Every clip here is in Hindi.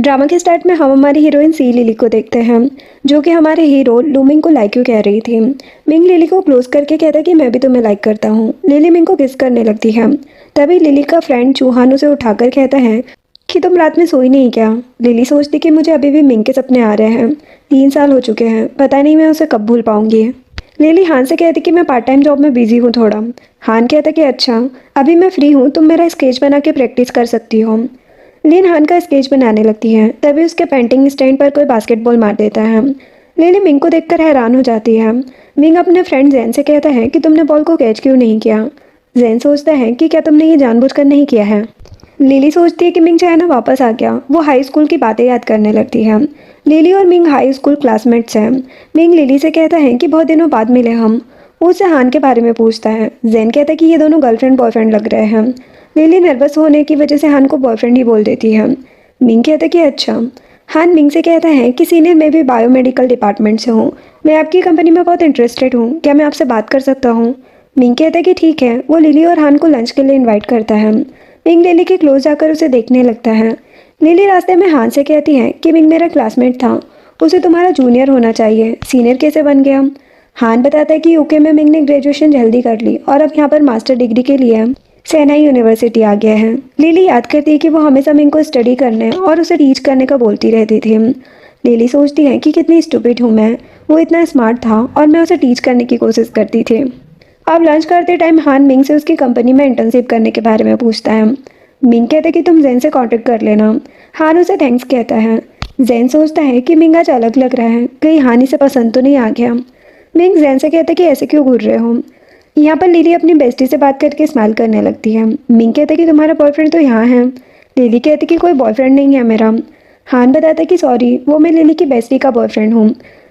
ड्रामा के स्टार्ट में हम हमारी हीरोइन सी लिली को देखते हैं, जो कि हमारे हीरो लूमिंग को लाइक क्यों कह रही थी। मिंग लिली को क्लोज करके कहता है कि मैं भी तुम्हें लाइक करता हूँ। लिली मिंग को किस करने लगती है। तभी लिली का फ्रेंड चूहान उसे उठाकर कहता है कि तुम रात में सोई नहीं क्या। लिली सोचती कि मुझे अभी भी मिंग के सपने आ रहे हैं, 3 साल हो चुके हैं, पता नहीं मैं उसे कब भूल पाऊंगी। लिली हान से कहती कि मैं पार्ट टाइम जॉब में बिजी हूँ थोड़ा। हान कहता कि अच्छा, अभी मैं फ्री हूँ, तुम मेरा स्केच बना के प्रैक्टिस कर सकती हो। लिन हान का स्केच बनाने लगती है, तभी उसके पेंटिंग स्टैंड पर कोई बास्केटबॉल मार देता है। लिली मिंग को देखकर हैरान हो जाती है। मिंग अपने फ्रेंड जैन से कहता है कि तुमने बॉल को कैच क्यों नहीं किया। जैन सोचता है कि क्या तुमने ये जानबूझकर नहीं किया है। लिली सोचती है कि मिंग चाहे ना वापस आ गया। वो हाई स्कूल की बातें याद करने लगती है। लिली और मिंग हाई स्कूल क्लासमेट्स हैं। मिंग लिली से कहता है कि बहुत दिनों बाद मिले हम। वो उससे हान के बारे में पूछता है। जैन कहता है कि ये दोनों गर्लफ्रेंड बॉयफ्रेंड लग रहे हैं। लिली नर्वस होने की वजह से हान को बॉयफ्रेंड ही बोल देती है। मिंग कहता है कि अच्छा। हान मिंग से कहता है कि सीनियर मैं भी बायोमेडिकल डिपार्टमेंट से हूँ, मैं आपकी कंपनी में बहुत इंटरेस्टेड हूँ, क्या मैं आपसे बात कर सकता हूँ। मिंग कहता है कि ठीक है। वो लिली और हान को लंच के लिए इनवाइट करता है। मिंग लिली के क्लोज जाकर उसे देखने लगता है। लिली रास्ते में हान से कहती है कि मिंग मेरा क्लासमेट था, उसे तुम्हारा जूनियर होना चाहिए, सीनियर कैसे बन गया। हान बताता है कि यूके में मिंग ने ग्रेजुएशन जल्दी कर ली और अब यहाँ पर मास्टर डिग्री के लिए सेनाई यूनिवर्सिटी आ गया है। लिली याद करती है कि वो हमेशा मिंग को स्टडी करने और उसे टीच करने का बोलती रहती थी। लिली सोचती है कि कितनी स्टूपिड हूँ मैं, वो इतना स्मार्ट था और मैं उसे टीच करने की कोशिश करती थी। अब लंच करते टाइम हान मिंग से उसकी कंपनी में इंटर्नशिप करने के बारे में पूछता है। मिंग कहता है कि तुम जैन से कांटेक्ट कर लेना। हान उसे थैंक्स कहता है। जैन सोचता है कि मिंग आज अलग लग रहा है, कहीं हान इसे पसंद तो नहीं आ गया। मिंग जैन से कहता है कि ऐसे क्यों घूर रहे हो। यहाँ पर लिली अपनी बेस्टी से बात करके स्माइल करने लगती है। मिंग कहता है कि तुम्हारा बॉयफ्रेंड तो यहाँ है। लिली कहती है कि कोई बॉयफ्रेंड नहीं है मेरा। हान बताता है कि सॉरी, वो मैं लिली की बेस्टी का बॉयफ्रेंड हूँ।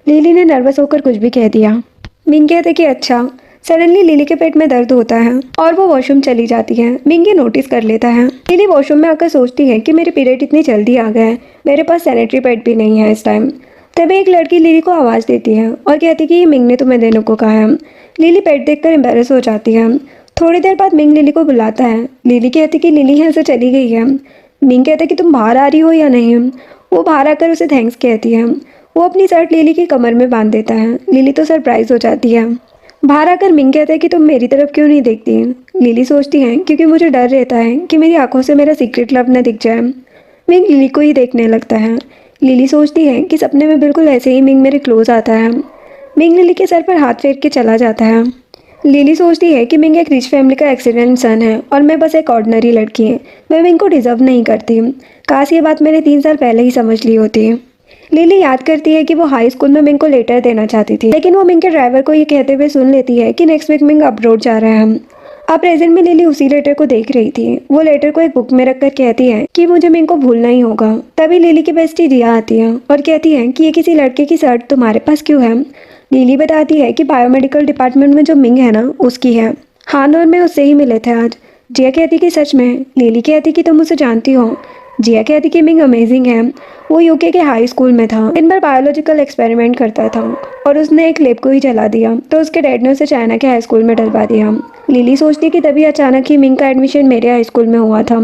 लिली ने नर्वस होकर कुछ भी कह दिया। मिंग कहते हैं कि अच्छा। सडनली लिली के पेट में दर्द होता है और वो वॉशरूम चली जाती है। मिंग ये नोटिस कर लेता है। लिली वॉशरूम में आकर सोचती है कि मेरे पीरियड इतनी जल्दी आ गए, मेरे पास सैनिटरी पैड भी नहीं है इस टाइम। तभी एक लड़की लिली को आवाज़ देती है और कहती है कि ये मिंग ने तुम्हें देने को कहा है। लिली पैड देखकर एम्बेरस हो जाती है। थोड़ी देर बाद मिंग लिली को बुलाता है। लिली कहती कि लिली यहाँ से चली गई है। मिंग कहता है कि तुम बाहर आ रही हो या नहीं। वो बाहर आकर उसे थैंक्स कहती है। वो अपनी शर्ट लिली की कमर में बांध देता है। लिली तो सरप्राइज हो जाती है। बाहर आकर मिंग कहता है कि तुम मेरी तरफ क्यों नहीं देखती। लिली सोचती है क्योंकि मुझे डर रहता है कि मेरी आंखों से मेरा सीक्रेट लव न दिख जाए। मिंग लिली को ही देखने लगता है। लिली सोचती है कि सपने में बिल्कुल ऐसे ही मिंग मेरे क्लोज आता है। मिंग लिली के सर पर हाथ फेर के चला जाता है। लिली सोचती है कि मिंग एक रिच फैमिली का एक्सीडेंट सन है और मैं बस एक ऑर्डिनरी लड़की है, मैं मिंग को डिजर्व नहीं करती। काश ये बात मैंने 3 साल पहले ही समझ ली होती। लिली याद करती है कि वो हाई स्कूल में मिंग को लेटर देना चाहती थी, लेकिन वो मिंग के ड्राइवर को ये कहते हुए सुन लेती है कि नेक्स्ट वीक मिंग अब्रॉड जा रहा है। अब प्रेजेंट में लिली उसी लेटर को देख रही थी। वो लेटर को एक बुक में रखकर कहती है कि मुझे मिंग को भूलना ही होगा। तभी लिली की बेस्टी जिया आती है और कहती है कि ये किसी लड़के की शर्ट तुम्हारे पास क्यों है। लिली बताती है कि बायोमेडिकल डिपार्टमेंट में जो मिंग है ना, उसकी है। हान और मैं उससे ही मिले थे आज। जिया कहती कि सच में। लिली कहती कि तुम उसे जानती हो। जिया कहती कि मिंग अमेजिंग है। वो यूके के हाई स्कूल में था, दिन भर बायोलॉजिकल एक्सपेरिमेंट करता था और उसने एक लैब को ही जला दिया तो उसके डैड ने उसे चाइना के हाई स्कूल में डलवा दिया। लिली सोचती कि तभी अचानक ही मिंग का एडमिशन मेरे हाई स्कूल में हुआ था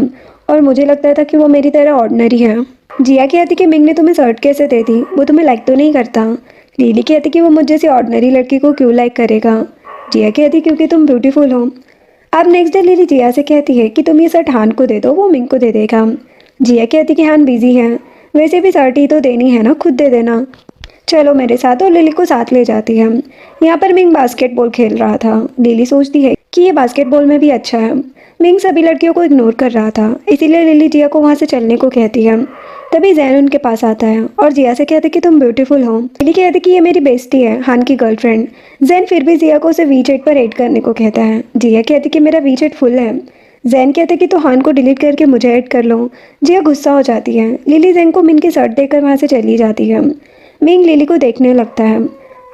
और मुझे लगता था कि वो मेरी तरह ऑर्डिनरी है। जिया कहती कि मिंग ने तुम्हें शर्ट कैसे दे दी, वो तुम्हें लाइक तो नहीं करता। लिली कहती कि वो मुझे जैसी ऑर्डिनरी लड़की को क्यों लाइक करेगा। जिया कहती क्योंकि तुम ब्यूटीफुल हो। अब नेक्स्ट डे लिली जिया से कहती है कि तुम ये शर्ट हान को दे दो, वो मिंग को दे देगा। जिया कहती कि हान बिजी है, वैसे भी शर्ट ही तो देनी है ना, खुद दे देना। चलो मेरे साथ, और लिली को साथ ले जाती है। यहाँ पर मिंग बास्केटबॉल खेल रहा था। लिली सोचती है कि ये बास्केटबॉल में भी अच्छा है। मिंग सभी लड़कियों को इग्नोर कर रहा था, इसीलिए लिली जिया को वहाँ से चलने को कहती है। तभी जैन उनके पास आता है और जिया से कहते कि तुम ब्यूटीफुल हो। लिली कहती कि ये मेरी बेस्टी है, हान की गर्लफ्रेंड। जैन फिर भी जिया को उसे वीचैट पर ऐड करने को कहता है। जिया कहती कि मेरा वीचैट फुल है। जैन कहते कि तो हान को डिलीट करके मुझे ऐड कर लो। जिया गुस्सा हो जाती है। लिली जैन को मिंग की शर्ट देकर वहाँ से चली जाती है। मिंग लिली को देखने लगता है।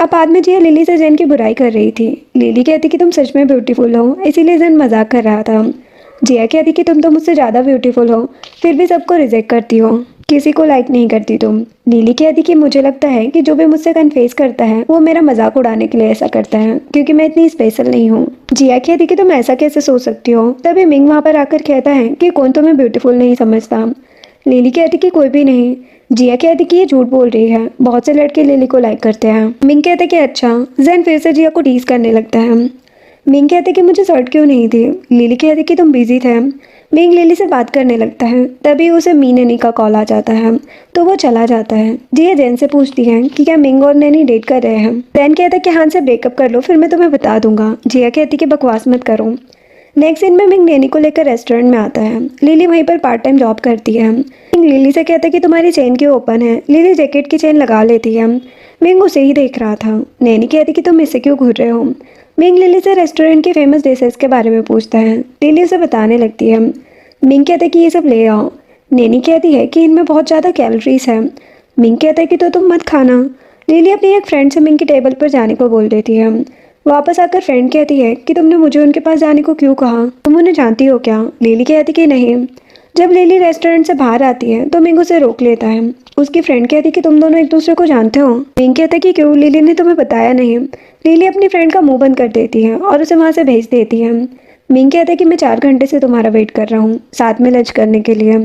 अब बाद में जिया लिली से जैन की बुराई कर रही थी। लिली कहती कि तुम सच में ब्यूटीफुल हो, इसीलिए जैन मजाक कर रहा था। जिया कहती कि तुम तो मुझसे ज़्यादा ब्यूटीफुल हो, फिर भी सबको रिजेक्ट करती हो, किसी को लाइक नहीं करती तुम। लिली कहती कि मुझे लगता है कि जो भी मुझसे कन्फेस करता है वो मेरा मजाक उड़ाने के लिए ऐसा करता है, क्योंकि मैं इतनी स्पेशल नहीं हूँ। जिया कहती कि तुम ऐसा कैसे सोच सकती हो। तभी मिंग वहाँ पर आकर कहता है कि कौन तुम्हें ब्यूटीफुल नहीं समझता। लिली कहती कि कोई भी नहीं। जिया कहती कि ये झूठ बोल रही है, बहुत से लड़के लिली को लाइक करते हैं। मिंग कहते कि अच्छा। जैन फिर से जिया को टीज करने लगता है। मिंग कहते कि मुझे शर्ट क्यों नहीं दी। लिली कहती कि तुम बिजी थे। मिंग लिली से बात करने लगता है, तभी उसे मी नैनी का कॉल आ जाता है, तो वो चला जाता है। जिया जैन से पूछती है कि क्या मिंग और नैनी डेट कर रहे हैं। जैन कहता है कि हाँ से ब्रेकअप कर लो, फिर मैं तुम्हें बता दूंगा। जिया कहती कि बकवास मत करो। नेक्स्ट सीन में मिंग नैनी को लेकर रेस्टोरेंट में आता है। लिली वहीं पर पार्ट टाइम जॉब करती है। मिंग लिली से कहता है कि तुम्हारी चेन क्यों ओपन है। लिली जैकेट की चेन लगा लेती है। मिंग उसे ही देख रहा था। नैनी कहती कि तुम इससे क्यों घूर रहे हो। मिंग लिली से रेस्टोरेंट के फेमस डिशेस के बारे में पूछता है। लिली उसे बताने लगती है। मिंग कहता है कि ये सब ले आओ। नैनी कहती है कि इनमें बहुत ज़्यादा कैलोरीज है। मिंग कहता है कि तो तुम मत खाना। लिली अपनी एक फ्रेंड से मिंग की टेबल पर जाने को बोल देती है। वापस आकर फ्रेंड कहती है कि तुमने मुझे उनके पास जाने को क्यों कहा, तुम उन्हें जानती हो क्या। लिली कहती कि नहीं। जब लिली रेस्टोरेंट से बाहर आती है तो मिंग उसे रोक लेता है। उसकी फ्रेंड कहती कि तुम दोनों एक दूसरे को जानते हो। मिंग कहता है कि क्यों, लिली ने तुम्हें बताया नहीं। लिली अपनी फ्रेंड का मुंह बंद कर देती है और उसे वहाँ से भेज देती है। मिंग कहता है कि मैं 4 घंटे से तुम्हारा वेट कर रहा हूँ, साथ में लंच करने के लिए।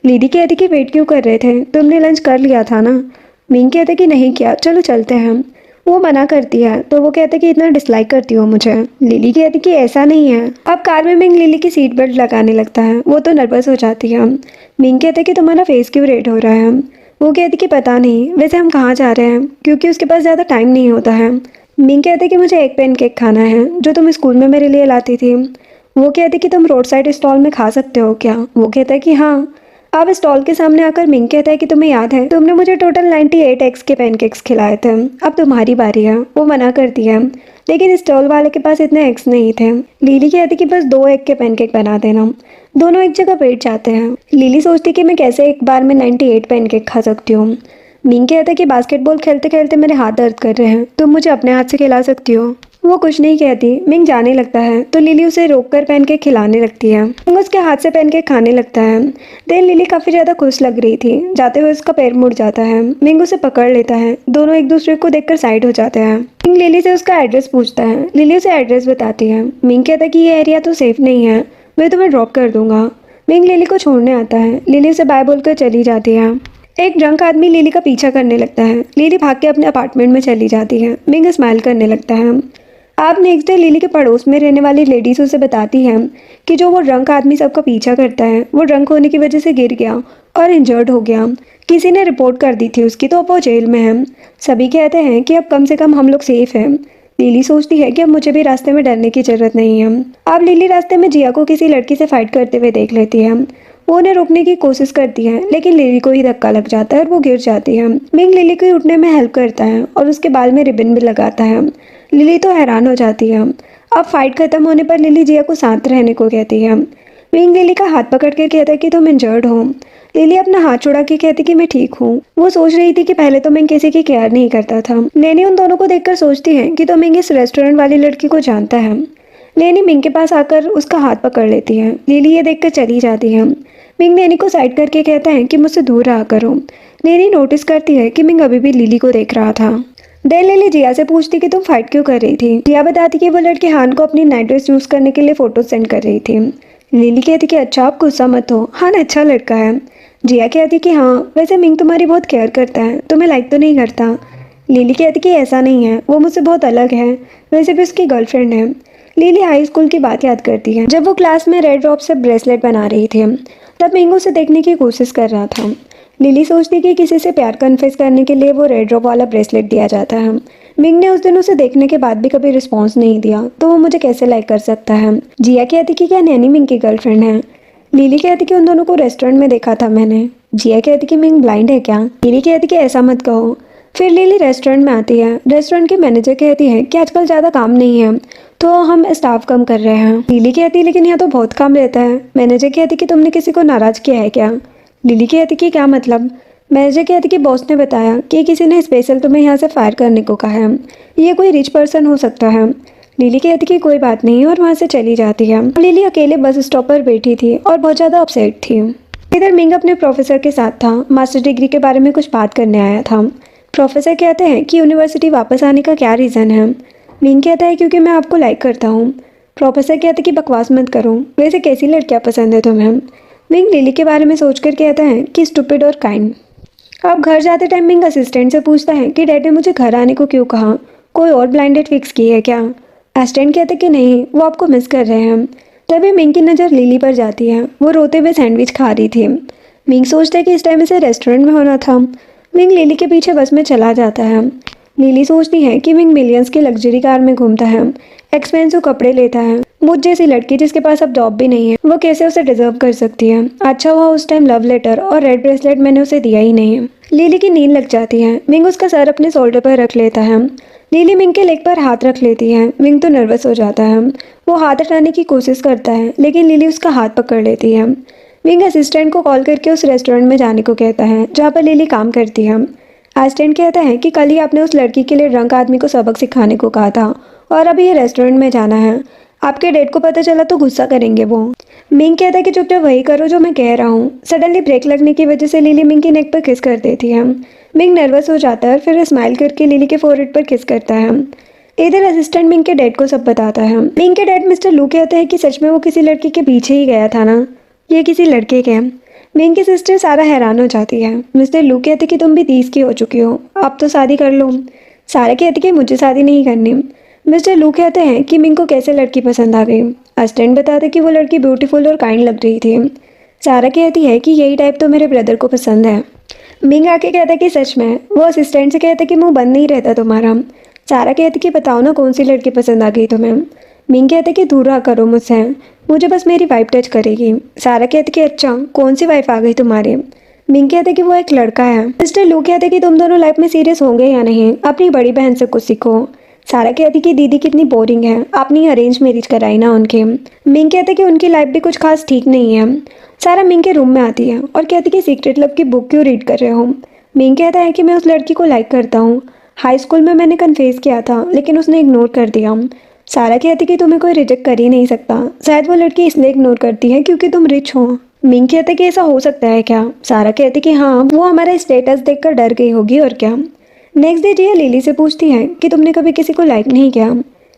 लिली कहती कि वेट क्यों कर रहे थे, तुमने लंच कर लिया था ना। मिंग कहते कि नहीं किया, चलो चलते हैं। वो मना करती है तो वो कहते कि इतना डिसलाइक करती हो मुझे। लिली कहती कि ऐसा नहीं है। अब कार में मिंग लिली की सीट बेल्ट लगाने लगता है, वो तो नर्वस हो जाती है। मिंग कहते कि तुम्हारा फेस क्यों रेड हो रहा है। वो कहती कि पता नहीं, वैसे हम कहाँ जा रहे हैं, क्योंकि उसके पास ज़्यादा टाइम नहीं होता है। मिंग कहते कि मुझे एक पैनकेक खाना है जो तुम स्कूल में मेरे लिए लाती थी। वो कहती कि तुम रोड साइड स्टॉल में खा सकते हो क्या। वो कहता है कि हाँ। अब स्टॉल के सामने आकर मिंग कहता है कि तुम्हें याद है तुमने मुझे टोटल 98 एग्स के पैनकेक्स खिलाए थे, अब तुम्हारी बारी है। वो मना करती है, लेकिन स्टॉल वाले के पास इतने एग्स नहीं थे। लिली कहती कि बस 2 एग के पैनकेक बना देना। दोनों एक जगह बैठ जाते हैं। लिली सोचती कि मैं कैसे एक बार में 98 पैनकेक खा सकती हूँ। मिंग कहता है कि बास्केटबॉल खेलते खेलते मेरे हाथ दर्द कर रहे हैं, तुम मुझे अपने हाथ से खिला सकती हो। वो कुछ नहीं कहती। मिंग जाने लगता है तो लिली उसे रोककर पैनकेक खिलाने लगती है। मिंग उसके हाथ से पैनकेक खाने लगता है। देन लिली काफ़ी ज़्यादा खुश लग रही थी। जाते हुए उसका पैर मुड़ जाता है। मिंग उसे पकड़ लेता है। दोनों एक दूसरे को देखकर साइड हो जाते हैं। मिंग लिली से उसका एड्रेस पूछता है। लिली उसे एड्रेस बताती है। मिंग कहता है कि ये एरिया तो सेफ नहीं है, मैं तुम्हें ड्रॉप कर दूंगा। मिंग लिली को छोड़ने आता है। लिली उसे बाय बोलकर चली जाती है। एक ड्रंक आदमी लिली का पीछा करने लगता है। लिली भाग के अपने अपार्टमेंट में चली जाती है। मिंग स्माइल करने लगता है। आप नेक्स्ट डे लिली के पड़ोस में रहने वाली लेडीज उसे बताती हैं कि जो वो ड्रंक आदमी सबका पीछा करता है, वो ड्रंक होने की वजह से गिर गया और इंजर्ड हो गया। किसी ने रिपोर्ट कर दी थी उसकी, तो अब वो जेल में है। सभी कहते हैं कि अब कम से कम हम लोग सेफ हैं। लिली सोचती है कि अब मुझे भी रास्ते में डरने की जरूरत नहीं है। अब लिली रास्ते में जिया को किसी लड़की से फाइट करते हुए देख लेती है। वो उन्हें रोकने की कोशिश करती है, लेकिन लिली को ही धक्का लग जाता है और वो गिर जाती है। मिंग लिली को उठने में हेल्प करता है और उसके बाल में रिबन भी लगाता है। लिली तो हैरान हो जाती है। अब फाइट खत्म होने पर लिली जिया को शांत रहने को कहती है। मिंग लिली का हाथ पकड़ के कहता है कि तुम इंजर्ड हो। लिली अपना हाथ छुड़ा के कहती कि मैं ठीक हूँ। वो सोच रही थी कि पहले तो मिंग किसी की केयर नहीं करता था। नैनी उन दोनों को देखकर सोचती है कि तो मिंग इस रेस्टोरेंट वाली लड़की को जानता है। नैनी मिंग के पास आकर उसका हाथ पकड़ लेती है। लिली ये देखकर चली जाती है। मिंग नैनी को साइड करके कहता है कि मुझसे दूर रहा करो। नैनी नोटिस करती है कि मिंग अभी भी लिली को देख रहा था। देन लिली जिया से पूछती कि तुम फाइट क्यों कर रही थी। जिया बताती कि वो लड़की हान को अपनी नाइट ड्रेस यूज करने के लिए फोटो सेंड कर रही थी। लिली कहती कि अच्छा, आप गुस्सा मत हो, हान अच्छा लड़का है। जिया कहती कि हाँ, वैसे मिंग तुम्हारी बहुत केयर करता है, तुम्हें लाइक तो नहीं करता। लिली कहती कि ऐसा नहीं है, वो मुझसे बहुत अलग है, वैसे भी उसकी गर्लफ्रेंड है। लिली हाई स्कूल की बात याद करती है, जब वो क्लास में रेड ड्रॉप से ब्रेसलेट बना रही थी, तब मिंग उसे देखने की कोशिश कर रहा था। लिली सोचती कि किसी से प्यार कन्फेस करने के लिए वो रेड ड्रॉप वाला ब्रेसलेट दिया जाता है। मिंग ने उस दिन उसे देखने के बाद भी कभी रिस्पॉन्स नहीं दिया, तो वो मुझे कैसे लाइक कर सकता है। जिया कहती कि क्या नैनी मिंग की गर्लफ्रेंड है। लिली कहती कि उन दोनों को रेस्टोरेंट में देखा था मैंने। जिया कहती कि मिंग ब्लाइंड है क्या। लिली कहती कि ऐसा मत कहो। फिर लिली रेस्टोरेंट में आती है। रेस्टोरेंट की मैनेजर कहती है कि आजकल ज़्यादा काम नहीं है, तो हम स्टाफ कम कर रहे हैं। लिली कहती लेकिन यहाँ तो बहुत काम रहता है। मैनेजर कहती कि तुमने किसी को नाराज़ किया है क्या। लिली कहती कि क्या मतलब। मैनेजर कहती कि बॉस ने बताया कि किसी ने स्पेशल तुम्हें यहाँ से फायर करने को कहा है, ये कोई रिच पर्सन हो सकता है। लिली कहती कि कोई बात नहीं और वहाँ से चली जाती है। लिली अकेले बस स्टॉप पर बैठी थी और बहुत ज़्यादा अपसेट थी। इधर मिंग अपने प्रोफेसर के साथ था, मास्टर डिग्री के बारे में कुछ बात करने आया था। प्रोफेसर कहते हैं कि यूनिवर्सिटी वापस आने का क्या रीज़न है। मिंग कहता है क्योंकि मैं आपको लाइक करता हूँ। प्रोफेसर कहते कि बकवास मत करो, वैसे कैसी लड़कियाँ पसंद है तुम्हें। मिंग लिली के बारे में सोचकर कहता है कि स्टूपिड और काइंड। अब घर जाते टाइम मिंग असिस्टेंट से पूछता है कि डैड ने मुझे घर आने को क्यों कहा, कोई और ब्लाइंड डेट फिक्स की है क्या। असिस्टेंट कहते कि नहीं, वो आपको मिस कर रहे हैं। तभी मिंग की नज़र लिली पर जाती है, वो रोते हुए सैंडविच खा रही थी। मिंग सोचता है कि इस टाइम इसे रेस्टोरेंट में होना था। मिंग लिली के पीछे बस में चला जाता है। लिली सोचती है कि मिंग मिलियंस की लग्जरी कार में घूमता है, एक्सपेंसिव कपड़े लेता है। मुझ जैसी लड़की जिसके पास अब जॉब भी नहीं है, वो कैसे उसे डिजर्व कर सकती है। अच्छा हुआ उस टाइम लव लेटर और रेड ब्रेसलेट मैंने उसे दिया ही नहीं है। लिली की नींद लग जाती है। मिंग उसका सर अपने शोल्डर पर रख लेता है। लिली मिंग के लेग पर हाथ रख लेती है। मिंग तो नर्वस हो जाता है। वो हाथ हटाने की कोशिश करता है, लेकिन लिली उसका हाथ पकड़ लेती है। मिंग असिस्टेंट को कॉल करके उस रेस्टोरेंट में जाने को कहता है जहाँ पर लिली काम करती है। असिस्टेंट कहता है कि कल ही आपने उस लड़की के लिए ड्रंक आदमी को सबक सिखाने को कहा था और अभी ये रेस्टोरेंट में जाना है। आपके डेट को पता चला तो गुस्सा करेंगे वो। मिंग कहता है कि चुपचाप वही करो जो मैं कह रहा हूँ। सडनली ब्रेक लगने की वजह से लिली मिंग की नेक पर किस कर देती है। मिंग नर्वस हो जाता है और फिर स्माइल करके लिली के फोरहेड पर किस करता है। इधर असिस्टेंट मिंग के डैड को सब बताता है। मिंग के डैड मिस्टर लू कहते हैं कि सच में वो किसी लड़की के पीछे ही गया था ना, ये किसी लड़के के। मिंग की सिस्टर सारा हैरान हो जाती है। मिस्टर लू कहते कि तुम भी 30 की हो चुकी हो, अब तो शादी कर लो। सारा कहती कि मुझे शादी नहीं करनी। मिस्टर लू कहते हैं कि मिंग को कैसे लड़की पसंद आ गई। असिस्टेंट बताते कि वो लड़की ब्यूटीफुल और काइंड लग रही थी। सारा कहती है कि यही टाइप तो मेरे ब्रदर को पसंद है। मिंग आके कहता है कि सच में। वो असिस्टेंट से कहता है कि मुंह बंद नहीं रहता तुम्हारा। सारा कहती कि बताओ ना कौन सी लड़की पसंद आ गई तुम्हें। मिंग कहते कि दूर रहा करो मुझसे, मुझे बस मेरी वाइफ टच करेगी। सारा कहती कि अच्छा कौन सी वाइफ आ गई तुम्हारी। मिंग कहते कि वो एक लड़का है। मिस्टर लू कहते कि तुम दोनों लाइफ में सीरियस होंगे या नहीं, अपनी बड़ी बहन से कुछ सीखो। सारा कहती कि दीदी कितनी बोरिंग है, आपने अरेंज मैरिज कराई ना उनके। मिंग कहते कि उनकी लाइफ भी कुछ खास ठीक नहीं है। सारा मिंग के रूम में आती है और कहती कि सीक्रेट लव की बुक क्यों रीड कर रहे हो। मिंग कहता है कि मैं उस लड़की को लाइक करता हूँ। हाई स्कूल में मैंने कन्फेस किया था लेकिन उसने इग्नोर कर दिया। सारा कहती कि तुम्हें कोई रिजेक्ट कर ही नहीं सकता, शायद वो लड़की इसलिए इग्नोर करती है क्योंकि तुम रिच हो। मिंग कहते कि ऐसा हो सकता है क्या। सारा कहती कि हाँ, वो हमारा स्टेटस देखकर डर गई होगी और क्या। नेक्स्ट डे जिया लिली से पूछती है कि तुमने कभी किसी को लाइक नहीं किया।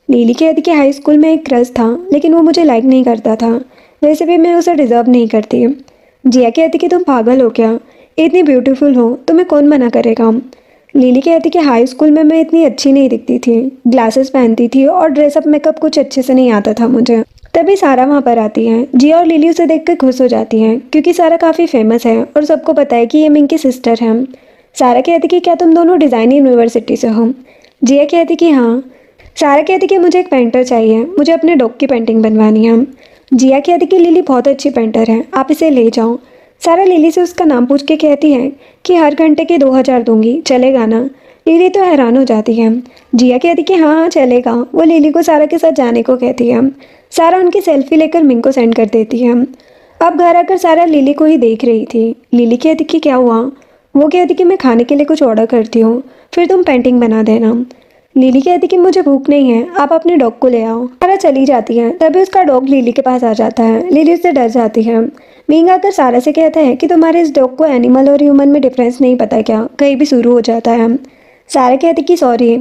लिली कहती कि हाई स्कूल में एक क्रश था लेकिन वो मुझे लाइक नहीं करता था, वैसे भी मैं उसे डिजर्व नहीं करती। जिया कहती कि तुम पागल हो क्या, इतनी ब्यूटीफुल हो, तुम्हें कौन मना करेगा। लिली कहती कि हाई स्कूल में मैं इतनी अच्छी नहीं दिखती थी, ग्लासेस पहनती थी और ड्रेसअप मेकअप कुछ अच्छे से नहीं आता था मुझे। तभी सारा वहाँ पर आती है। जिया और लिली उसे देखकर खुश हो जाती हैं क्योंकि सारा काफ़ी फेमस है और सबको पता है कि ये मिंग की सिस्टर है। सारा कहती कि क्या तुम दोनों डिज़ाइन यूनिवर्सिटी से हो। जिया कहती कि हाँ। सारा कहती कि मुझे एक पेंटर चाहिए, मुझे अपने डॉग की पेंटिंग बनवानी है। जिया कहती कि लिली बहुत अच्छी पेंटर है, आप इसे ले जाओ। सारा लिली से उसका नाम पूछ के कहती है कि हर घंटे के 2000 दूंगी, चलेगा ना। लिली तो हैरान हो जाती है। जिया कहती कि हाँ हाँ चलेगा। वो लिली को सारा के साथ जाने को कहती है। सारा उनकी सेल्फी लेकर मिंग को सेंड कर देती है। अब घर आकर सारा लिली को ही देख रही थी। लिली कहती कि क्या हुआ। वो कहती कि मैं खाने के लिए कुछ ऑर्डर करती हूँ, फिर तुम पेंटिंग बना देना। लिली कहती कि मुझे भूख नहीं है, आप अपने डॉग को ले आओ। सारा चली जाती है। तभी उसका डॉग लिली के पास आ जाता है। लिली उससे डर जाती है। मिंग आकर सारा से कहता है कि तुम्हारे इस डॉग को एनिमल और ह्यूमन में डिफरेंस नहीं पता क्या, कहीं भी शुरू हो जाता है। सारा कहती कि सॉरी।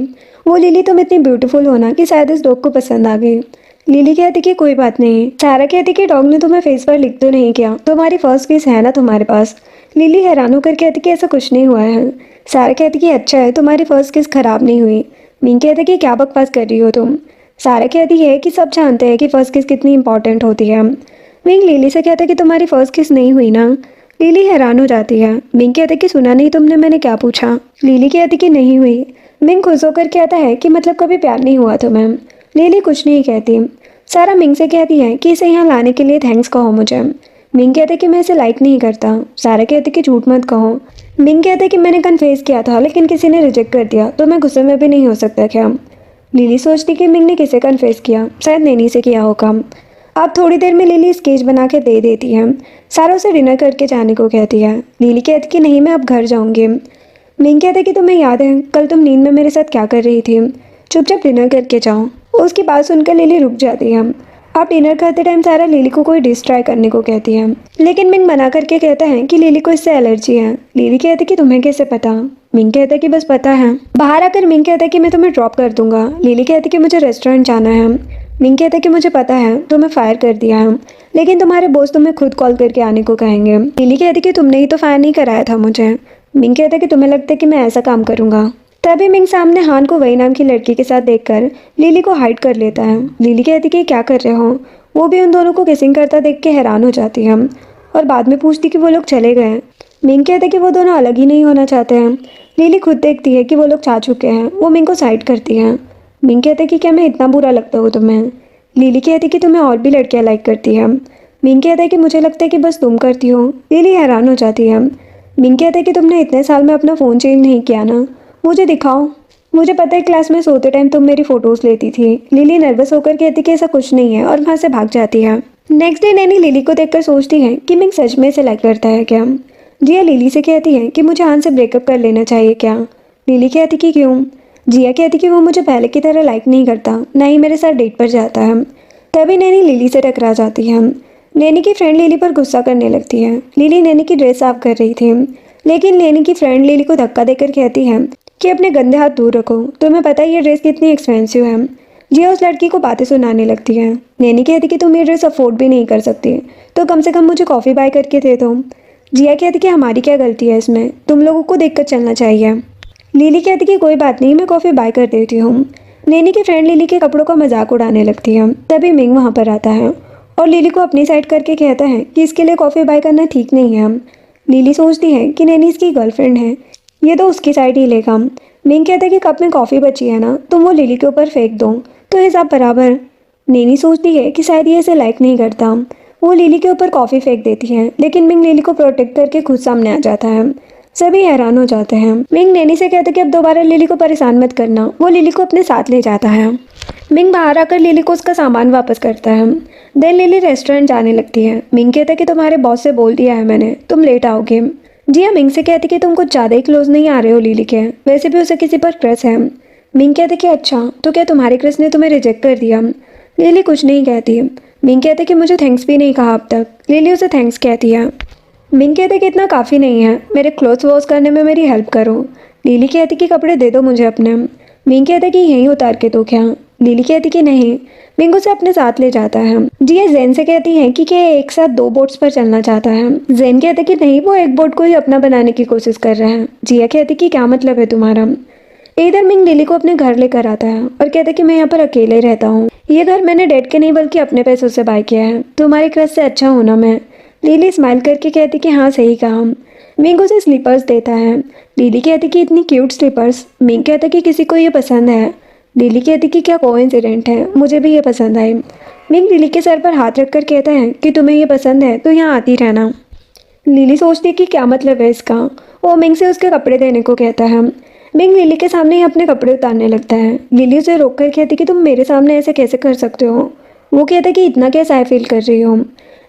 वो लिली तुम इतनी ब्यूटीफुल हो ना कि शायद इस डॉग को पसंद आ गई। लिली कहती कि कोई बात नहीं। सारा कहती कि डॉग ने तुम्हें फेस पर लिख तो नहीं किया, तुम्हारी फर्स्ट किस है ना तुम्हारे पास। लिली हैरान होकर कहती कि ऐसा कुछ नहीं हुआ है। सारा कहती कि अच्छा है, तुम्हारी फर्स्ट किस खराब नहीं हुई। मिंग कहती कि क्या बकवास कर रही हो तुम। सारा कहती है कि सब जानते हैं कि फर्स्ट किस कितनी इंपॉर्टेंट होती है। मिंग लिली से कहता है कि तुम्हारी फर्स्ट किस नहीं हुई ना। लिली हैरान हो जाती है। मिंग कहता है कि सुना नहीं तुमने मैंने क्या पूछा। लिली कहती कि नहीं हुई। मिंग खुश होकर कहता है कि मतलब कभी प्यार नहीं हुआ तुम्हें। लिली कुछ नहीं कहती। सारा मिंग से कहती है कि इसे यहाँ लाने के लिए थैंक्स कहो मुझे। मिंग कहते कि मैं इसे लाइक नहीं करता। सारा कहती कि झूठ मत कहो। मिंग कहते कि मैंने कन्फेस किया था लेकिन किसी ने रिजेक्ट कर दिया, तो मैं गुस्से में भी नहीं हो सकता क्या। लिली सोचती कि मिंग ने किसे कन्फेस किया, शायद नैनी से किया होगा। अब थोड़ी देर में लिली स्केच बना के दे देती है। सारा उसे डिनर करके जाने को कहती है। लिली कहती कि नहीं मैं अब घर जाऊंगी। मिंग कहते कि तुम्हें याद है कल तुम नींद में मेरे साथ क्या कर रही थी, चुपचाप डिनर करके जाओ। उसकी बात सुनकर लिली रुक जाती है। अब डिनर करते टाइम सारा लिली को कोई डिश ट्राई करने को कहती है लेकिन मिंग मना करके कहता है कि लिली को इससे एलर्जी है। लिली कहती कि तुम्हें कैसे पता। मिंग कहता है कि बस पता है। बाहर आकर मिंग कहता है कि मैं तुम्हें ड्रॉप कर दूंगा। लिली कहती कि मुझे रेस्टोरेंट जाना है। मिंग कहता है कि मुझे पता है तुम्हें फायर कर दिया है, लेकिन तुम्हारे बॉस तुम्हें खुद कॉल करके आने को कहेंगे। लिली कहती है कि तुमने ही तो फायर नहीं कराया था मुझे। मिंग कहता है कि तुम्हें लगता है कि मैं ऐसा काम करूंगा। तभी मिंग सामने हान को वही नाम की लड़की के साथ देखकर लिली को हाइड कर लेता है। लिली कहती है कि क्या कर रहे हो। वो भी उन दोनों को किसिंग करता देख के हैरान हो जाती है और बाद में पूछती कि वो लोग चले गए। मिंग कहते हैं कि वो दोनों अलग ही नहीं होना चाहते हैं। लिली खुद देखती है कि वो लोग चाह चुके हैं। वो मिंग को साइड करती है। मिंग कहते हैं कि क्या मैं इतना बुरा लगता हूँ तुम्हें। लिली कहती है कि तुम्हें और भी लड़कियां लाइक करती है। मिंग कहता है कि मुझे लगता है कि बस तुम करती हो। लिली हैरान हो जाती है। मिंग कहता है कि तुमने इतने साल में अपना फ़ोन चेंज नहीं किया ना, मुझे दिखाओ। मुझे पता है क्लास में सोते टाइम तुम मेरी फ़ोटोज़ लेती थी। लिली नर्वस होकर कहती कि ऐसा कुछ नहीं है और वहाँ से भाग जाती है। नेक्स्ट डे नैनी लिली को देखकर सोचती है कि मिंग सच में इसे लाइक करता है क्या। जिया लिली से कहती है कि मुझे हान से ब्रेकअप कर लेना चाहिए क्या। लिली कहती कि क्यों। जिया कहती कि वो मुझे पहले की तरह लाइक नहीं करता, ना ही मेरे साथ डेट पर जाता है। तभी नैनी लिली से टकरा जाती है। नैनी की फ्रेंड लिली पर गुस्सा करने लगती है। लिली नैनी की ड्रेस साफ कर रही थी, लेकिन नैनी की फ्रेंड लिली को धक्का देकर कहती है कि अपने गंदे हाथ दूर रखो, तुम्हें पता है ये ड्रेस कितनी एक्सपेंसिव है। जिया उस लड़की को बातें सुनाने लगती है। नैनी कहती कि तुम ये ड्रेस अफोर्ड भी नहीं कर सकती, तो कम से कम मुझे कॉफ़ी बाय करके दे दो। जिया कहती कि हमारी क्या गलती है इसमें, तुम लोगों को देखकर चलना चाहिए। लिली कहती कि कोई बात नहीं, मैं कॉफ़ी बाय कर देती हूँ। नैनी की फ्रेंड लिली के कपड़ों का मजाक उड़ाने लगती है। तभी मिंग वहाँ पर आता है और लिली को अपनी साइड करके कहता है कि इसके लिए कॉफ़ी बाय करना ठीक नहीं है। लिली सोचती है कि नैनी इसकी गर्लफ्रेंड है, ये तो उसकी साइड ही लेगा। मिंग कहता है कि कप में कॉफ़ी बची है ना, तुम वो लिली के ऊपर फेंक दो तो हिसाब बराबर। नैनी सोचती है कि शायद ये इसे लाइक नहीं करता। वो लिली के ऊपर कॉफ़ी फेंक देती है, लेकिन मिंग लिली को प्रोटेक्ट करके खुद सामने आ जाता है। सभी हैरान हो जाते हैं। मिंग नैनी से कहता है कि अब दोबारा लिली को परेशान मत करना। वो लिली को अपने साथ ले जाता है। मिंग बाहर आकर लिली को उसका सामान वापस करता है। देन लिली रेस्टोरेंट जाने लगती है। मिंग कहता है कि तुम्हारे बॉस से बोल दिया है मैंने, तुम लेट आओगे। जिया मिंग से कहती कि तुम कुछ ज़्यादा ही क्लोज नहीं आ रहे हो लिली के, वैसे भी उसे किसी पर क्रश है। मिंग कहते कि अच्छा, तो क्या तुम्हारे क्रश ने तुम्हें रिजेक्ट कर दिया। लिली कुछ नहीं कहती। मिंग कहते कि मुझे थैंक्स भी नहीं कहा अब तक। लिली उसे थैंक्स कहती है। मिंग कहते कि इतना काफ़ी नहीं है, मेरे क्लोथ्स वॉश करने में मेरी हेल्प करो। लिली कहती कि कपड़े दे दो मुझे अपने। मिंग कहते कि यहीं उतार के दो क्या। लिली कहती कि नहीं। मिंग उसे अपने साथ ले जाता है। जिया जैन से कहती है कि क्या एक साथ 2 बोट्स पर चलना चाहता है। जैन कहते कि नहीं, वो एक बोट को ही अपना बनाने की कोशिश कर रहा है। जिया कहती कि क्या मतलब है तुम्हारा। इधर मिंग लिली को अपने घर लेकर आता है और कहता है कि मैं यहाँ पर अकेले रहता हूँ। ये घर मैंने डैड के नहीं बल्कि अपने पैसों से बाय किया है, तुम्हारे क्रश से अच्छा होना मैं। लिली स्माइल करके कहती कि हाँ सही कहा। मिंग उसे स्लीपर्स देता है। लिली कहती कि इतनी क्यूट स्लीपर्स। मिंग कहता कि किसी को ये पसंद है। लिली कहती कि क्या कोइंसिडेंट है, मुझे भी ये पसंद आई। मिंग लिली के सर पर हाथ रखकर कहता है कि तुम्हें ये पसंद है तो यहाँ आती रहना। लिली सोचती कि क्या मतलब है इसका। वो मिंग से उसके कपड़े देने को कहता है। मिंग लिली के सामने ही अपने कपड़े उतारने लगता है। लिली उसे रोक कर कहती कि तुम मेरे सामने ऐसे कैसे कर सकते हो। वो कहता कि इतना कैसा आई फील कर रही हो।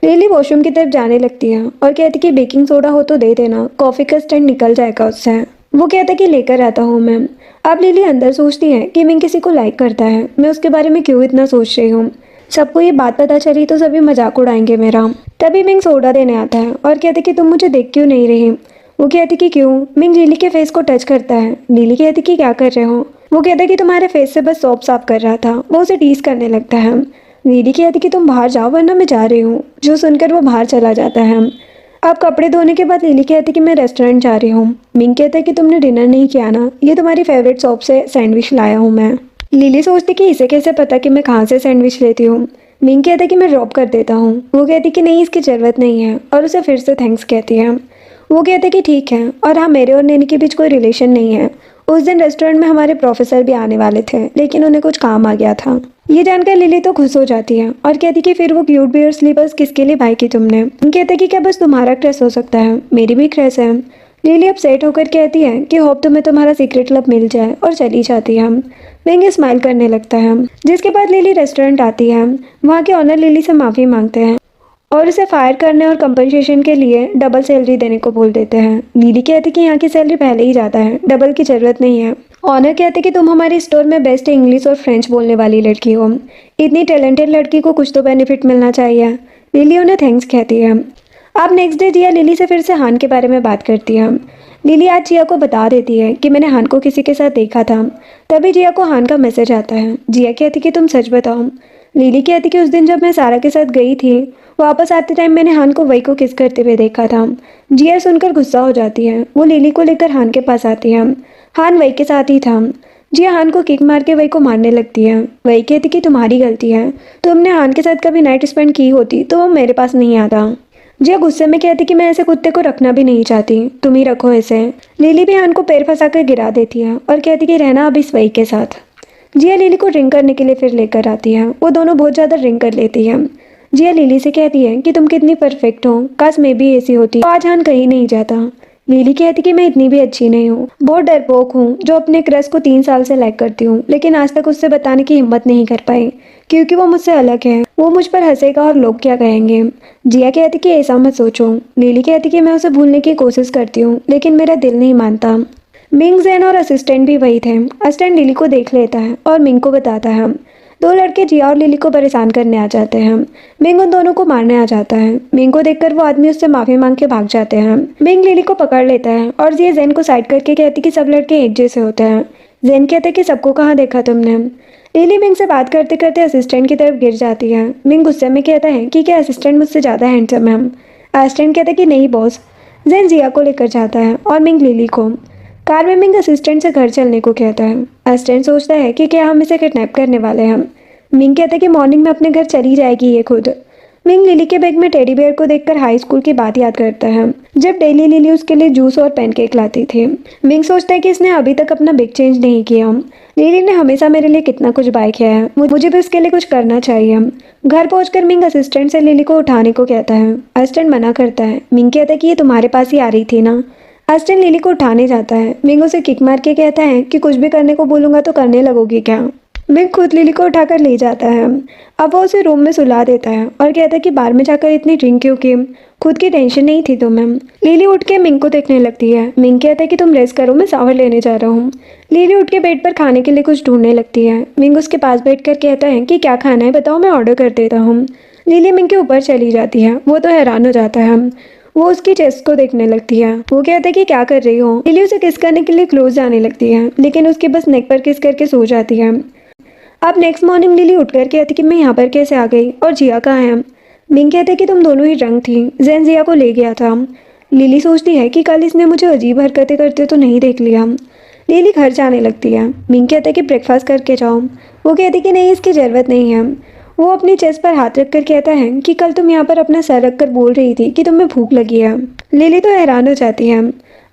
लिली वॉशरूम की तरफ जाने लगती है और कहती कि बेकिंग सोडा हो तो दे देना, कॉफ़ी का स्टैंड निकल जाएगा उससे। वो कहता कि लेकर आता हूँ मैं। अब लिली अंदर सोचती है कि मिंग किसी को लाइक करता है, मैं उसके बारे में क्यों इतना सोच रही हूँ। सबको ये बात पता चली तो सभी मजाक उड़ाएंगे मेरा। तभी मिंग सोडा देने आता है और कहते कि तुम मुझे देख क्यों नहीं रही। वो कहती कि क्यों। मिंग लिली के फेस को टच करता है। लिली कहती कि क्या कर रहे हो। वो कहता कि तुम्हारे फेस से बस सोप साफ कर रहा था। वो उसे टीज करने लगता है। लिली कहती कि तुम बाहर जाओ वरना मैं जा रही हूँ, जो सुनकर वो बाहर चला जाता है। अब कपड़े धोने के बाद लिली कहती कि मैं रेस्टोरेंट जा रही हूँ। मिंग कहता है कि तुमने डिनर नहीं किया ना, ये तुम्हारी फेवरेट शॉप से सैंडविच लाया हूँ मैं। लिली सोचती कि इसे कैसे पता कि मैं कहाँ से सैंडविच लेती हूँ। मिंग कहता कि मैं ड्रॉप कर देता हूँ। वो कहती कि नहीं, इसकी ज़रूरत नहीं है और उसे फिर से थैंक्स कहती है। वो कहते कि ठीक है, और हाँ मेरे और नैनी के बीच कोई रिलेशन नहीं है। उस दिन रेस्टोरेंट में हमारे प्रोफेसर भी आने वाले थे, लेकिन उन्हें कुछ काम आ गया था। ये जानकर लिली तो खुश हो जाती है और कहती कि फिर वो क्यूट बियर स्लीपर्स किसके लिए बाय की तुमने। कहते कि क्या बस तुम्हारा क्रश हो सकता है, मेरी भी क्रश है। लिली अपसेट होकर कहती है कि होप तुम्हें तुम्हारा सीक्रेट लव मिल जाए और चली जाती है। मिंग स्माइल करने लगता है। जिसके बाद लिली रेस्टोरेंट आती है। वहाँ के ऑनर लिली से माफ़ी मांगते हैं और उसे फायर करने और कंपनसेशन के लिए डबल सैलरी देने को बोल देते हैं। लिली कहती कि यहाँ की सैलरी पहले ही ज़्यादा है, डबल की ज़रूरत नहीं है। ऑनर कहते कि तुम हमारे स्टोर में बेस्ट इंग्लिश और फ्रेंच बोलने वाली लड़की हो, इतनी टैलेंटेड लड़की को कुछ तो बेनिफिट मिलना चाहिए। लिली उन्हें थैंक्स कहती है। अब नेक्स्ट डे जिया लिली से फिर से हान के बारे में बात करती है। लिली आज जिया को बता देती है कि मैंने हान को किसी के साथ देखा था। तभी जिया को हान का मैसेज आता है। जिया कहती कि तुम सच बताओ। लिली कहती कि उस दिन जब मैं सारा के साथ गई थी, वापस आते टाइम मैंने हान को वही को किस करते हुए देखा था। जिया सुनकर गुस्सा हो जाती है। वो लिली को लेकर हान के पास आती है। हान वही के साथ ही था। जिया हान को किक मार के वही को मारने लगती है। वही कहती कि तुम्हारी गलती है, तुमने हान के साथ कभी नाइट स्पेंड की होती तो वो मेरे पास नहीं आता। जिया गुस्से में कहती कि मैं ऐसे कुत्ते को रखना भी नहीं चाहती, तुम ही रखो इसे। लिली भी हान को पैर फंसाकर गिरा देती है और कहती कि रहना अब इस वही के साथ। जिया लिली को ड्रिंक करने के लिए फिर लेकर आती है। वो दोनों बहुत ज़्यादा ड्रिंक कर लेती है। जिया लिली से कहती है कि तुम कितनी परफेक्ट हो, काश मैं भी ऐसी होती तो आज हान कहीं नहीं जाता। लिली कहती कि मैं इतनी भी अच्छी नहीं हूँ, बहुत डरपोक हूँ जो अपने क्रश को 3 साल से लाइक करती हूँ, लेकिन आज तक उससे बताने की हिम्मत नहीं कर पाई क्योंकि वो मुझसे अलग है। वो मुझ पर हंसेगा और लोग क्या कहेंगे। जिया कहती कि ऐसा मत सोचो। लिली कहती कि मैं उसे भूलने की कोशिश करती हूँ लेकिन मेरा दिल नहीं मानता। मिंग, जैन और असिस्टेंट भी वही थे। असिस्टेंट लिली को देख लेता है और मिंग को बताता है। दो लड़के जिया और लिली को परेशान करने आ जाते हैं। मिंग उन दोनों को मारने आ जाता है। मिंग को देखकर वो आदमी उससे माफी मांग के भाग जाते हैं। मिंग लिली को पकड़ लेता है और जिया जैन को साइड करके कहती कि सब लड़के एक जैसे होते हैं। जैन कहते कि सबको कहाँ देखा तुमने। लिली मिंग से बात करते करते असिस्टेंट की तरफ गिर जाती है। मिंग गुस्से में कहता है कि क्या असिस्टेंट मुझसे ज़्यादा हैंडसम है। असिस्टेंट कहता है कि नहीं बॉस। जैन जिया को लेकर जाता है और मिंग लिली को। कार में मिंग असिस्टेंट से घर चलने को कहता है। असिस्टेंट सोचता है कि क्या हम इसे किडनैप करने वाले हैं। मिंग कहता है कि मॉर्निंग में अपने घर चली जाएगी ये खुद। मिंग लिली के बैग में टेडी बेयर को देखकर हाई स्कूल की बात याद करता है जब डेली लिली उसके लिए जूस और पैनकेक लाती थी। मिंग सोचता है कि इसने अभी तक अपना बिग चेंज नहीं किया। लिली ने हमेशा मेरे लिए कितना कुछ बाय किया है, मुझे भी उसके लिए कुछ करना चाहिए। घर पहुंचकर मिंग असिस्टेंट से लिली को उठाने को कहता है। असिस्टेंट मना करता है। मिंग कहता है कि ये तुम्हारे पास ही आ रही थी ना। असिस्टेंट लिली को उठाने जाता है। मिंग उसे किक मार के कहता है कि कुछ भी करने को बोलूंगा तो करने लगोगी क्या। मिंग खुद लिली को उठाकर ले जाता है। अब वो उसे रूम में सुला देता है और कहता है कि बार में जाकर इतनी ड्रिंक क्यों की, खुद की टेंशन नहीं थी तुम्हें। लिली उठ के मिंग को देखने लगती है। मिंग कहता है कि तुम रेस्ट करो, मैं शावर लेने जा रहा हूँ। लिली उठ के बेड पर खाने के लिए कुछ ढूंढने लगती है। मिंग उसके पास बैठकर कहता है कि क्या खाना है बताओ, मैं ऑर्डर कर देता हूँ। लिली मिंग के ऊपर चली जाती है। वो तो हैरान हो जाता है। वो उसकी चेस्ट को देखने लगती है। वो कहता है कि क्या कर रही हो। लिली उसे किस करने के लिए क्लोज जाने लगती है लेकिन उसके बस नेक पर किस करके सो जाती है। अब नेक्स्ट मॉर्निंग लिली उठकर कहती कि मैं यहाँ पर कैसे आ गई और जिया कहाँ है। मिंग कहते कि तुम दोनों ही ड्रंक थी, जैन जिया को ले गया था। लिली सोचती है कि कल इसने मुझे अजीब हरकतें करते तो नहीं देख लिया। लिली घर जाने लगती है। मिंग कहते कि ब्रेकफास्ट करके जाओ। वो कहती कि नहीं, इसकी ज़रूरत नहीं है। वो अपनी चेस्ट पर हाथ रखकर कहता है कि कल तुम यहाँ पर अपना सर रखकर बोल रही थी कि तुम्हें भूख लगी है। लिली तो हैरान हो जाती है।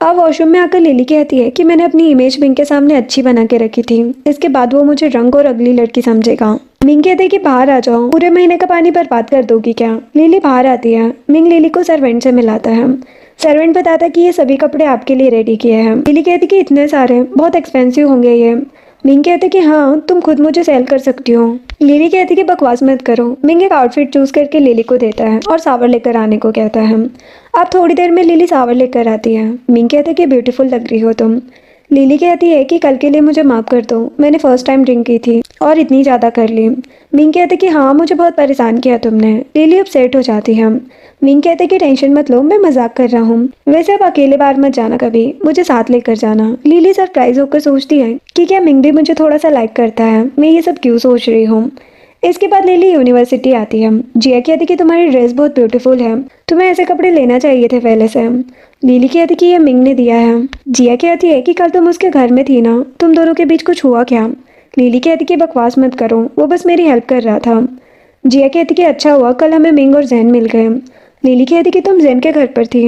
अब वॉशरूम में आकर लिली कहती है कि मैंने अपनी इमेज मिंग के सामने अच्छी बना के रखी थी, इसके बाद वो मुझे ड्रंक और अगली लड़की समझेगा। मिंग कहते है कि बाहर आ जाओ, पूरे महीने का पानी बर्बाद कर दोगी क्या। लिली बाहर आती है। मिंग लिली को सर्वेंट से मिलाता है। सर्वेंट बताता है कि ये सभी कपड़े आपके लिए रेडी किए हैं। लिली कहती कि इतने सारे, बहुत एक्सपेंसिव होंगे ये। मिंग कहते कि हाँ, तुम खुद मुझे सेल कर सकती हो। लिली कहती कि बकवास मत करो। मिंग एक आउटफिट चूज करके लिली को देता है और सावर लेकर आने को कहता है। अब थोड़ी देर में लिली सावर लेकर आती है। मिंग कहते कि ब्यूटीफुल लग रही हो तुम। लिली कहती है कि कल के लिए मुझे माफ़ कर दो, मैंने फर्स्ट टाइम ड्रिंक की थी और इतनी ज़्यादा कर ली। मिंग कहते कि हाँ, मुझे बहुत परेशान किया तुमने। लिली अपसेट हो जाती है। मिंग कहते कि टेंशन मत लो, मैं मजाक कर रहा हूँ, वैसे अब अकेले बाहर मत जाना, कभी मुझे साथ लेकर जाना। लिली सरप्राइज होकर सोचती है कि क्या मिंग भी मुझे थोड़ा सा लाइक करता है, मैं ये सब क्यों सोच रही हूँ। इसके बाद लिली यूनिवर्सिटी आती है। जिया कहती कि तुम्हारी ड्रेस बहुत ब्यूटीफुल है, तुम्हें ऐसे कपड़े लेना चाहिए थे पहले से। लिली कहती कि ये मिंग ने दिया है। जिया कहती है कि कल तुम उसके घर में थी ना, तुम दोनों के बीच कुछ हुआ क्या। लिली कहती कि बकवास मत करो, वो बस मेरी हेल्प कर रहा था। जिया कहती कि अच्छा हुआ कल हमें मिंग और जैन मिल गए। लिली कहती कि तुम जैन के घर पर थी।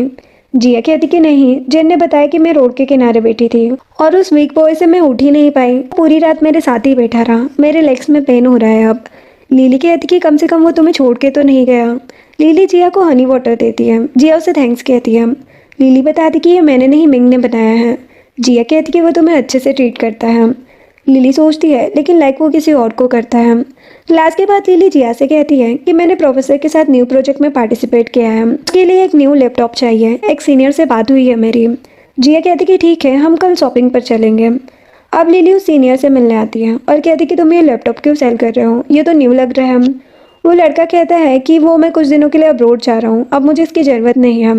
जिया कहती कि नहीं, जैन ने बताया कि मैं रोड के किनारे बैठी थी और उस वीक बॉय से मैं उठ ही नहीं पाई, पूरी रात मेरे साथ ही बैठा रहा, मेरे लेग्स में पेन हो रहा है अब। लिली कहती कि कम से कम वो तुम्हें छोड़ के तो नहीं गया। लिली जिया को हनी वाटर देती है। जिया उसे थैंक्स कहती है। लिली बताती कि ये मैंने नहीं, मिंग ने बनाया है। जिया कहती कि वो तुम्हें अच्छे से ट्रीट करता है। लिली सोचती है लेकिन लाइक वो किसी और को करता है। क्लास के बाद लिली जिया से कहती है कि मैंने प्रोफेसर के साथ न्यू प्रोजेक्ट में पार्टिसिपेट किया है, उसके लिए एक न्यू लैपटॉप चाहिए, एक सीनियर से बात हुई है मेरी। जिया कहती कि ठीक है, हम कल शॉपिंग पर चलेंगे। अब लिली उस सीनियर से मिलने आती है और कहती कि तुम ये लैपटॉप क्यों सेल कर रहे हो, ये तो न्यू लग रहा है। वो लड़का कहता है कि वो मैं कुछ दिनों के लिए अब्रोड जा रहा हूँ, अब मुझे इसकी ज़रूरत नहीं है।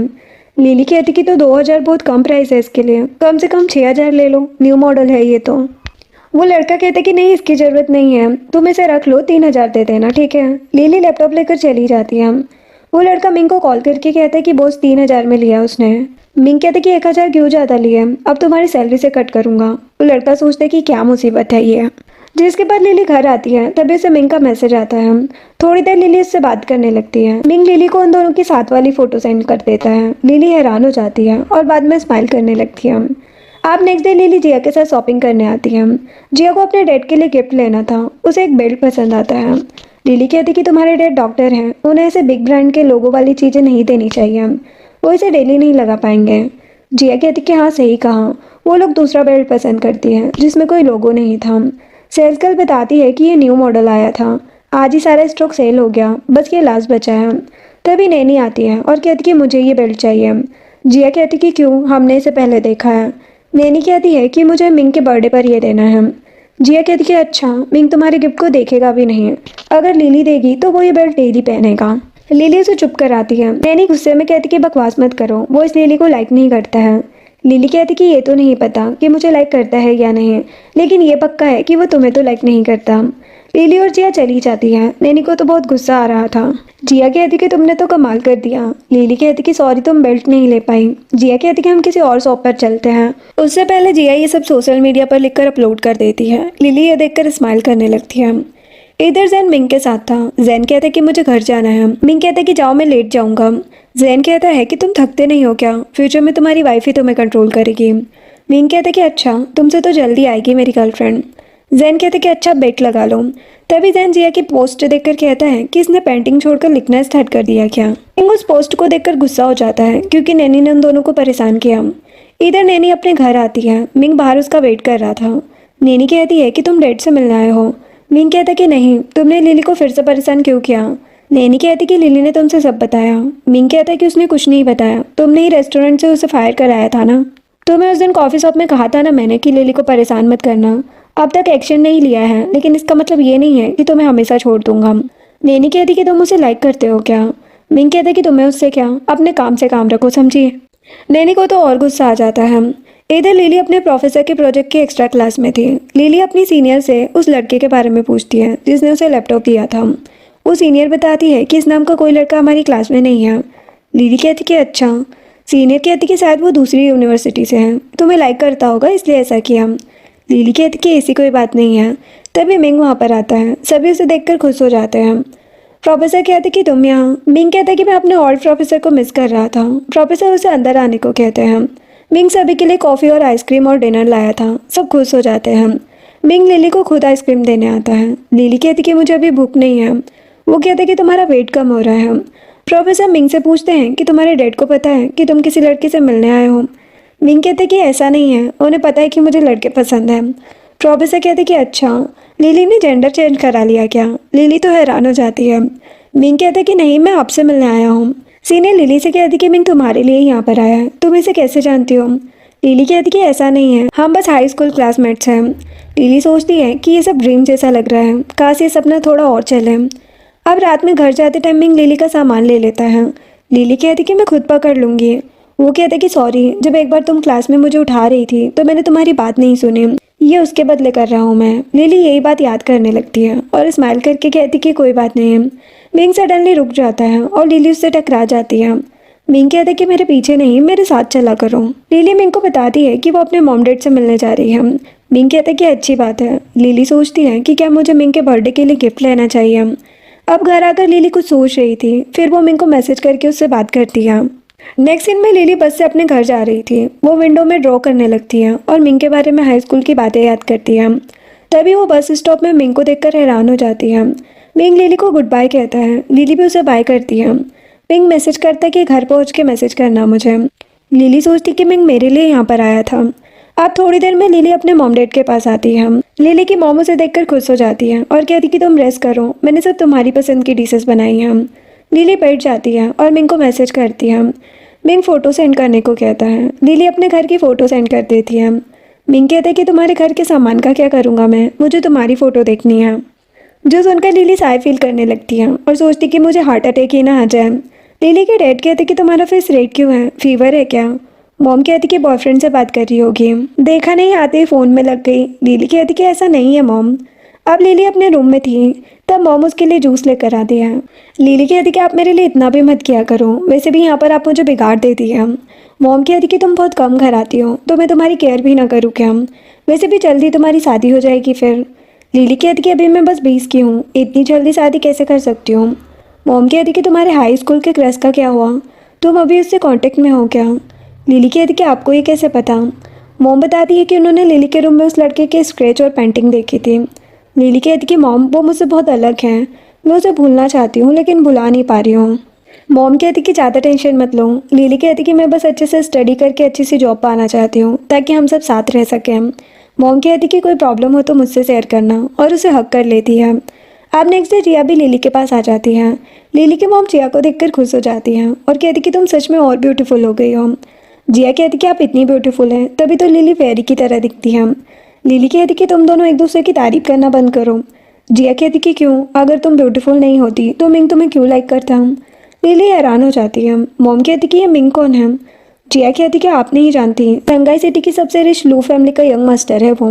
लिली कहती कि तो 2000 बहुत कम प्राइस है इसके लिए, कम से कम 6000 ले लो, न्यू मॉडल है ये तो। वो लड़का कहता कि नहीं, इसकी ज़रूरत नहीं है, तुम इसे रख लो, 3,000 दे देना, ठीक है। लिली लैपटॉप लेकर चली जाती है। वो लड़का मिंग को कॉल करके कहता है कि बॉस 3,000 में लिया उसने। मिंग कहता है कि 1,000 क्यों ज़्यादा लिए, अब तुम्हारी सैलरी से कट करूंगा। वो लड़का सोचता है कि क्या मुसीबत है ये। जिसके बाद लिली घर आती है, तभी उसे मिंग का मैसेज आता है। थोड़ी देर लिली उससे बात करने लगती है। मिंग लिली को उन दोनों की साथ वाली फोटो सेंड कर देता है। लिली हैरान हो जाती है और बाद में स्माइल करने लगती है। आप नेक्स्ट डे लिली जिया के साथ शॉपिंग करने आती है। जिया को अपने डैड के लिए गिफ्ट लेना था। उसे एक बेल्ट पसंद आता है। लिली कहती कि तुम्हारे डैड डॉक्टर हैं, उन्हें ऐसे बिग ब्रांड के लोगो वाली चीज़ें नहीं देनी चाहिए, वो इसे डेली नहीं लगा पाएंगे। जिया कहती कि हाँ, सही कहा। वो लोग दूसरा बेल्ट पसंद करती है जिसमें कोई लोगो नहीं था। सेल्स गर्ल बताती है कि ये न्यू मॉडल आया था, आज ही सारा स्टॉक सेल हो गया, बस ये लास्ट बचा है। तभी नैनी आती है और कहती कि मुझे ये बेल्ट चाहिए। जिया कहती कि क्यों, हमने इसे पहले देखा है। नैनी कहती है कि मुझे मिंग के बर्थडे पर ये देना है। जिया कहती कि अच्छा, मिंग तुम्हारे गिफ्ट को देखेगा भी नहीं, अगर लिली देगी तो वो ये बेल्ट डेली पहनेगा। लिली उसे चुप कराती है। नैनी गुस्से में कहती कि बकवास मत करो, वो इस लिली को लाइक नहीं करता है। लिली कहती कि ये तो नहीं पता कि मुझे लाइक करता है या नहीं, लेकिन ये पक्का है कि वो तुम्हें तो लाइक नहीं करता। लिली और जिया चली जाती है। नैनी को तो बहुत गुस्सा आ रहा था। जिया कहती कि तुमने तो कमाल कर दिया। लिली कहती कि सॉरी, तुम बेल्ट नहीं ले पाई। जिया कहती कि हम किसी और शॉप पर चलते हैं। उससे पहले जिया ये सब सोशल मीडिया पर लिखकर अपलोड कर देती है। लिली ये देखकर स्माइल करने लगती है। इधर जैन मिंग के साथ था। जैन कहता है कि मुझे घर जाना है। मिंग कहता है कि जाओ, मैं लेट जाऊंगा। जैन कहता है कि तुम थकते नहीं हो क्या, फ्यूचर में तुम्हारी वाइफ ही तुम्हें कंट्रोल करेगी। मिंग कहता है कि अच्छा, तुमसे तो जल्दी आएगी मेरी गर्लफ्रेंड। जैन कहता है कि अच्छा, बेट लगा लो। तभी जैन जिया की पोस्ट देखकर कहता है कि इसने पेंटिंग छोड़कर लिखना स्टार्ट कर दिया क्या। मिंग उस पोस्ट को देखकर गुस्सा हो जाता है क्योंकि नैनी ने उन दोनों को परेशान किया। इधर नैनी अपने घर आती है। मिंग बाहर उसका वेट कर रहा था। नैनी कहती है कि तुम डैड से मिलने आए हो। मिंग कहता कि नहीं, तुमने लिली को फिर से परेशान क्यों किया। नैनी कहती कि लिली ने तुमसे सब बताया। मिंग कहता है कि उसने कुछ नहीं बताया, तुमने ही रेस्टोरेंट से उसे फायर कराया था ना। तुम्हें उस दिन कॉफ़ी शॉप में कहा था ना मैंने कि लिली को परेशान मत करना। अब तक एक्शन नहीं लिया है, लेकिन इसका मतलब ये नहीं है कि तुम्हें हमेशा छोड़ दूंगा। नैनी कहती कि तुम उसे लाइक करते हो क्या। मिंग कहता कि तुम्हें उससे क्या, अपने काम से काम रखो, समझिए। नैनी को तो और गुस्सा आ जाता है। इधर लिली अपने प्रोफेसर के प्रोजेक्ट की एक्स्ट्रा क्लास में थी। लिली अपनी सीनियर से उस लड़के के बारे में पूछती है जिसने उसे लैपटॉप दिया था। वो सीनियर बताती है कि इस नाम का कोई लड़का हमारी क्लास में नहीं है। लिली कहती कि अच्छा। सीनियर कहती कि शायद वो दूसरी यूनिवर्सिटी से है, तुम्हें लाइक करता होगा इसलिए ऐसा किया। लिली कहती कि ऐसी कोई बात नहीं है। तभी मिंग वहाँ पर आता है। सभी उसे देखकर खुश हो जाते हैं। प्रोफेसर कहते कि तुम यहाँ। मिंग कहता कि मैं अपने ओल्ड प्रोफेसर को मिस कर रहा था। प्रोफेसर उसे अंदर आने को कहते हैं। मिंग सभी के लिए कॉफ़ी और आइसक्रीम और डिनर लाया था। सब खुश हो जाते हैं। मिंग लिली को खुद आइसक्रीम देने आता है। लिली कहती कि मुझे अभी भूख नहीं है। वो कहते कि तुम्हारा वेट कम हो रहा है। प्रोफेसर मिंग से पूछते हैं कि तुम्हारे डैड को पता है कि तुम किसी लड़के से मिलने आए हो। मिंग कहते कि ऐसा नहीं है, उन्हें पता है कि मुझे लड़के पसंद हैं। प्रोफेसर कहते कि अच्छा, लिली ने जेंडर चेंज करा लिया क्या। लिली तो हैरान हो जाती है। मिंग कहते कि नहीं, मैं आपसे मिलने आया हूँ। सीनियर लिली से कहती कि मिंग तुम्हारे लिए यहाँ पर आया है, तुम इसे कैसे जानती हो। लिली कहती कि ऐसा नहीं है, हम बस हाई स्कूल क्लासमेट्स हैं। लिली सोचती है कि ये सब ड्रीम जैसा लग रहा है, काश ये सपना थोड़ा और चले। अब रात में घर जाते टाइम मिंग लिली का सामान ले लेता है। लिली कहती कि मैं खुद पकड़ लूँगी। वो कहते कि सॉरी, जब एक बार तुम क्लास में मुझे उठा रही थी तो मैंने तुम्हारी बात नहीं सुनी, ये उसके बदले कर रहा हूँ मैं। लिली यही बात याद करने लगती है और स्माइल करके कहती कि कोई बात नहीं है। मिंग सडनली रुक जाता है और लिली उससे टकरा जाती है। मिंग कहते कि मेरे पीछे नहीं, मेरे साथ चला करो। लिली मिंग को बताती है कि वो अपने मॉम डैड से मिलने जा रही है। मिंग कहते कि अच्छी बात है। लिली सोचती है कि क्या मुझे मिंग के बर्थडे के लिए गिफ्ट लेना चाहिए। अब घर आकर लिली कुछ सोच रही थी, फिर वो मिंग को मैसेज करके उससे बात करती है। नेक्स्ट सीन में लिली बस से अपने घर जा रही थी। वो विंडो में ड्रॉ करने लगती है और मिंग के बारे में हाई स्कूल की बातें याद करती है। तभी वो बस स्टॉप में मिंग को देखकर हैरान हो जाती है। मिंग लिली को गुड बाय कहता है। लिली भी उसे बाय करती है। मिंग मैसेज करता है कि घर पहुंच के मैसेज करना मुझे। लिली सोचती कि मिंग मेरे लिए यहाँ पर आया था। अब थोड़ी देर में लिली अपने मॉम डैड के पास आती है। लिली की मॉम उसे देखकर खुश हो जाती है और कहती कि तुम रेस्ट करो, मैंने सब तुम्हारी पसंद की डिशेस बनाई हैं। लिली बैठ जाती है और मिंग को मैसेज करती है। मिंग फ़ोटो सेंड करने को कहता है। लिली अपने घर की फ़ोटो सेंड कर देती है। मिंग कहता है कि तुम्हारे घर के सामान का क्या करूँगा मैं, मुझे तुम्हारी फ़ोटो देखनी है। जो सुनकर लिली साय फील करने लगती है और सोचती कि मुझे हार्ट अटैक ही ना आ जाए। लिली के डैड कहते कि तुम्हारा फेस रेड क्यों है, फीवर है क्या। मॉम कहती कि बॉयफ्रेंड से बात कर रही होगी। देखा नहीं आते ही फ़ोन में लग गई। लिली कहती कि ऐसा नहीं है मॉम। अब लिली अपने रूम में थी, तब मॉम उसके लिए जूस लेकर आती है। लिली कहती कि आप मेरे लिए इतना भी मत किया करो, वैसे भी यहाँ पर आप मुझे बिगाड़ देती है। मॉम कहती कि तुम बहुत कम घर आती हो, तो मैं तुम्हारी केयर भी ना करूँ क्या? वैसे भी जल्दी तुम्हारी शादी हो जाएगी फिर। लिली कहती कि अभी मैं बस 20 की हूँ, इतनी जल्दी शादी कैसे कर सकती हूँ? मॉम कहती कि तुम्हारे हाई स्कूल के क्रश का क्या हुआ? तुम अभी उससे कांटेक्ट में हो क्या? लिली कहती कि आपको ये कैसे पता? मॉम बताती है कि उन्होंने लिली के रूम में उस लड़के के स्केच और पेंटिंग देखी थी। लिली कहती कि मॉम वो मुझसे बहुत अलग है, मैं उसे भूलना चाहती हूँ लेकिन भुला नहीं पा रही हूँ। मॉम कहती कि ज़्यादा टेंशन मत लो। लिली कहती कि मैं बस अच्छे से स्टडी करके अच्छी सी जॉब पाना चाहती हूँ ताकि हम सब साथ रह सकें। मॉम कहती कि कोई प्रॉब्लम हो तो मुझसे शेयर करना, और उसे हक कर लेती है। अब नेक्स्ट डे जिया भी लिली के पास आ जाती है। लिली की मॉम जिया को देखकर खुश हो जाती है और कहती कि तुम सच में और ब्यूटीफुल हो गई हो। जिया कहती कि आप इतनी ब्यूटीफुल हैं, तभी तो लिली फेरी की तरह दिखती है। लिली कहती कि तुम दोनों एक दूसरे की तारीफ करना बंद करो। जिया कहती कि क्यों? अगर तुम ब्यूटीफुल नहीं होती तो मिंग तुम्हें क्यों लाइक करता? लिली हैरान हो जाती है। मॉम कहती कि ये मिंग कौन है? जिया कहती कि आप नहीं जानती, शंघाई सिटी की सबसे रिच लू फैमिली का यंग मास्टर है वो।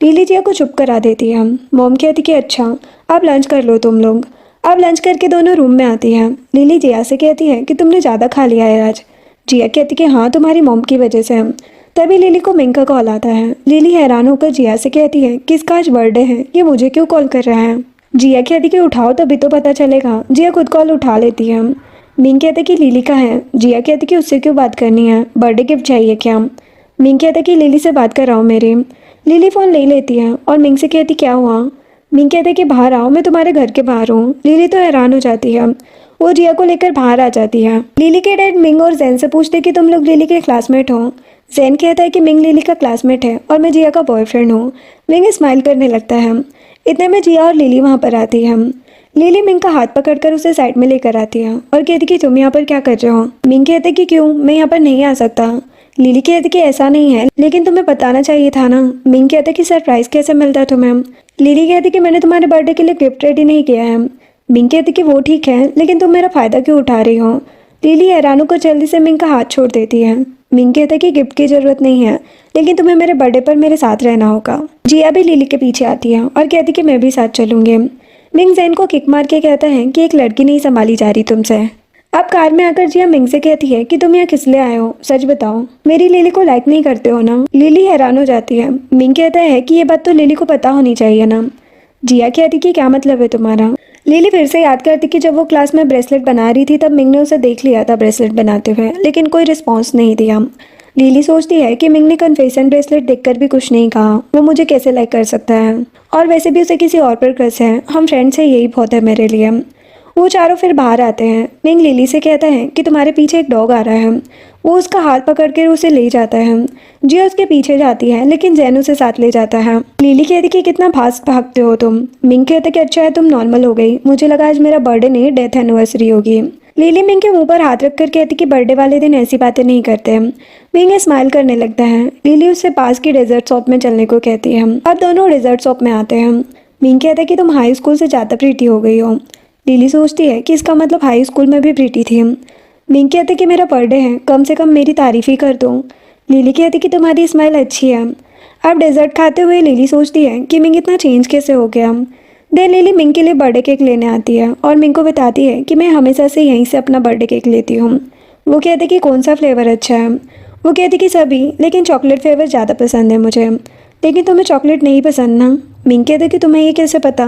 लिली जिया को चुप करा देती है। मॉम कहती कि अच्छा, अब लंच कर लो तुम लोग। अब लंच करके दोनों रूम में आती हैं। लिली जिया से कहती है कि तुमने ज़्यादा खा लिया है आज। जिया कहती कि हाँ, तुम्हारी मॉम की वजह से। तभी लिली को मिंग का कॉल आता है। लिली हैरान होकर जिया से कहती है कि इसका आज बर्थडे है, ये मुझे क्यों कॉल कर रहा है? जिया कहती कि उठाओ तभी तो पता चलेगा। जिया खुद कॉल उठा लेती है। मिंग कहते कि लिली का है। जिया कहती कि उससे क्यों बात करनी है, बर्थडे गिफ्ट चाहिए क्या? मिंग कहते कि लिली से बात कराओ मेरी। लिली फ़ोन ले लेती है और मिंग से कहती क्या हुआ? मिंग कहते कि बाहर आओ, मैं तुम्हारे घर के बाहर हूँ। लिली तो हैरान हो जाती है। वो जिया को लेकर बाहर आ जाती है। लिली के डैड मिंग और जैन से पूछते कि तुम लोग लिली के क्लासमेट हो। जैन कहता है कि मिंग लिली का क्लासमेट है और मैं जिया का बॉयफ्रेंड हूँ। मिंग स्माइल करने लगता है। इतने में जिया और लिली वहाँ पर आती है। लिली मिंग का हाथ पकड़कर उसे साइड में लेकर आती है और कहती कि तुम यहाँ पर क्या कर रहे हो? मिंग कहते कि क्यों, मैं यहाँ पर नहीं आ सकता। लिली कहती कि ऐसा नहीं है, लेकिन तुम्हें बताना चाहिए था ना। मिंग कहते कि सरप्राइज कैसे मिलता तुम्हें? लिली कहती कि मैंने तुम्हारे बर्थडे के लिए गिफ्ट रेडी नहीं किया है। मिंग कहती कि वो ठीक है, लेकिन तुम मेरा फ़ायदा क्यों उठा रही हो? लिली हैरान होकर जल्दी से मिंग का हाथ छोड़ देती है। मिंग कहता कि गिफ्ट की ज़रूरत नहीं है, लेकिन तुम्हें मेरे बर्थडे पर मेरे साथ रहना होगा। जिया भी लिली के पीछे आती है और कहती कि मैं भी साथ चलूँगी। मिंग जैन को किक मार के कहता है कि एक लड़की नहीं संभाली जा रही तुमसे। अब कार में आकर जिया मिंग से कहती है कि तुम यहाँ किस लिए आए हो, सच बताओ, मेरी लिली को लाइक नहीं करते हो ना? लिली हैरान हो जाती है। मिंग कहता है कि ये बात तो लिली को पता होनी चाहिए ना। जिया कहती कि क्या मतलब है तुम्हारा? लिली फिर से याद करती कि जब वो क्लास में ब्रेसलेट बना रही थी तब मिंग ने उसे देख लिया था ब्रेसलेट बनाते हुए, लेकिन कोई रिस्पॉन्स नहीं दिया। लिली सोचती है कि मिंग ने कन्फेशन ब्रेसलेट देखकर भी कुछ नहीं कहा, वो मुझे कैसे लाइक कर सकता है? और वैसे भी उसे किसी और पर क्रश है, हम फ्रेंड्स हैं यही बहुत है मेरे लिए। वो चारों फिर बाहर आते हैं। मिंग लिली से कहता है कि तुम्हारे पीछे एक डॉग आ रहा है। वो उसका हाथ पकड़कर उसे ले जाता है। जिया उसके पीछे जाती है, लेकिन जैन उसे साथ ले जाता है। लिली कहती कि कितना फास्ट भागते हो तुम। मिंग कहते कि अच्छा है तुम नॉर्मल हो गई, मुझे लगा आज मेरा बर्थडे नहीं डेथ एनिवर्सरी होगी। लिली मिंग के मुंह पर हाथ रखकर कहती कि बर्थडे वाले दिन ऐसी बातें नहीं करते। मिंग स्माइल करने लगता है। लिली उससे पास की डेजर्ट शॉप में चलने को कहती है। अब दोनों डेजर्ट शॉप में आते हैं। मिंग कहता है कि तुम हाई स्कूल से ज़्यादा प्रीटी हो गई हो। लिली सोचती है कि इसका मतलब हाई स्कूल में भी प्रीटी थी। मिंग कहते कि मेरा बर्थडे है, कम से कम मेरी तारीफ ही कर दो। लिली कहती कि तुम्हारी स्माइल अच्छी है। अब डेजर्ट खाते हुए लिली सोचती है कि मिंग इतना चेंज कैसे हो गया। देन लिली मिंग के लिए बर्थडे केक लेने आती है और मिंग को बताती है कि मैं हमेशा से यहीं से अपना बर्थडे केक लेती हूँ। वो कहते कि कौन सा फ्लेवर अच्छा है? वो कहती कि सभी, लेकिन चॉकलेट फ्लेवर ज़्यादा पसंद है मुझे। लेकिन तुम्हें चॉकलेट नहीं पसंद ना? मिंग कहते कि तुम्हें ये कैसे पता?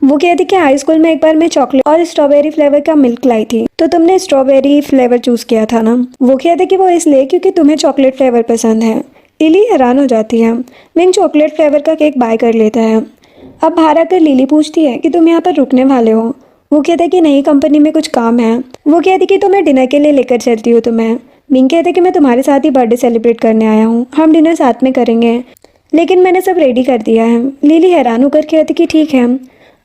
वो कहती कि हाई स्कूल में एक बार मैं चॉकलेट और स्ट्रॉबेरी फ्लेवर का मिल्क लाई थी, तो तुमने स्ट्रॉबेरी फ्लेवर चूज किया था ना? वो कहते कि वो इसलिए क्योंकि तुम्हें चॉकलेट फ्लेवर पसंद है। लिली हैरान हो जाती है। मिंग चॉकलेट फ्लेवर का केक बाय कर लेता है। अब बाहर आकर लिली पूछती है कि तुम यहाँ पर रुकने वाले हो? वो कहता है कि नहीं, कंपनी में कुछ काम है। वो कहती कि तुम्हें डिनर के लिए लेकर चलती हूँ तुम्हें। मिंग कहते कि मैं तुम्हारे साथ ही बर्थडे सेलिब्रेट करने आया हूँ, हम डिनर साथ में करेंगे, लेकिन मैंने सब रेडी कर दिया है। लिली हैरान होकर कहती कि ठीक है।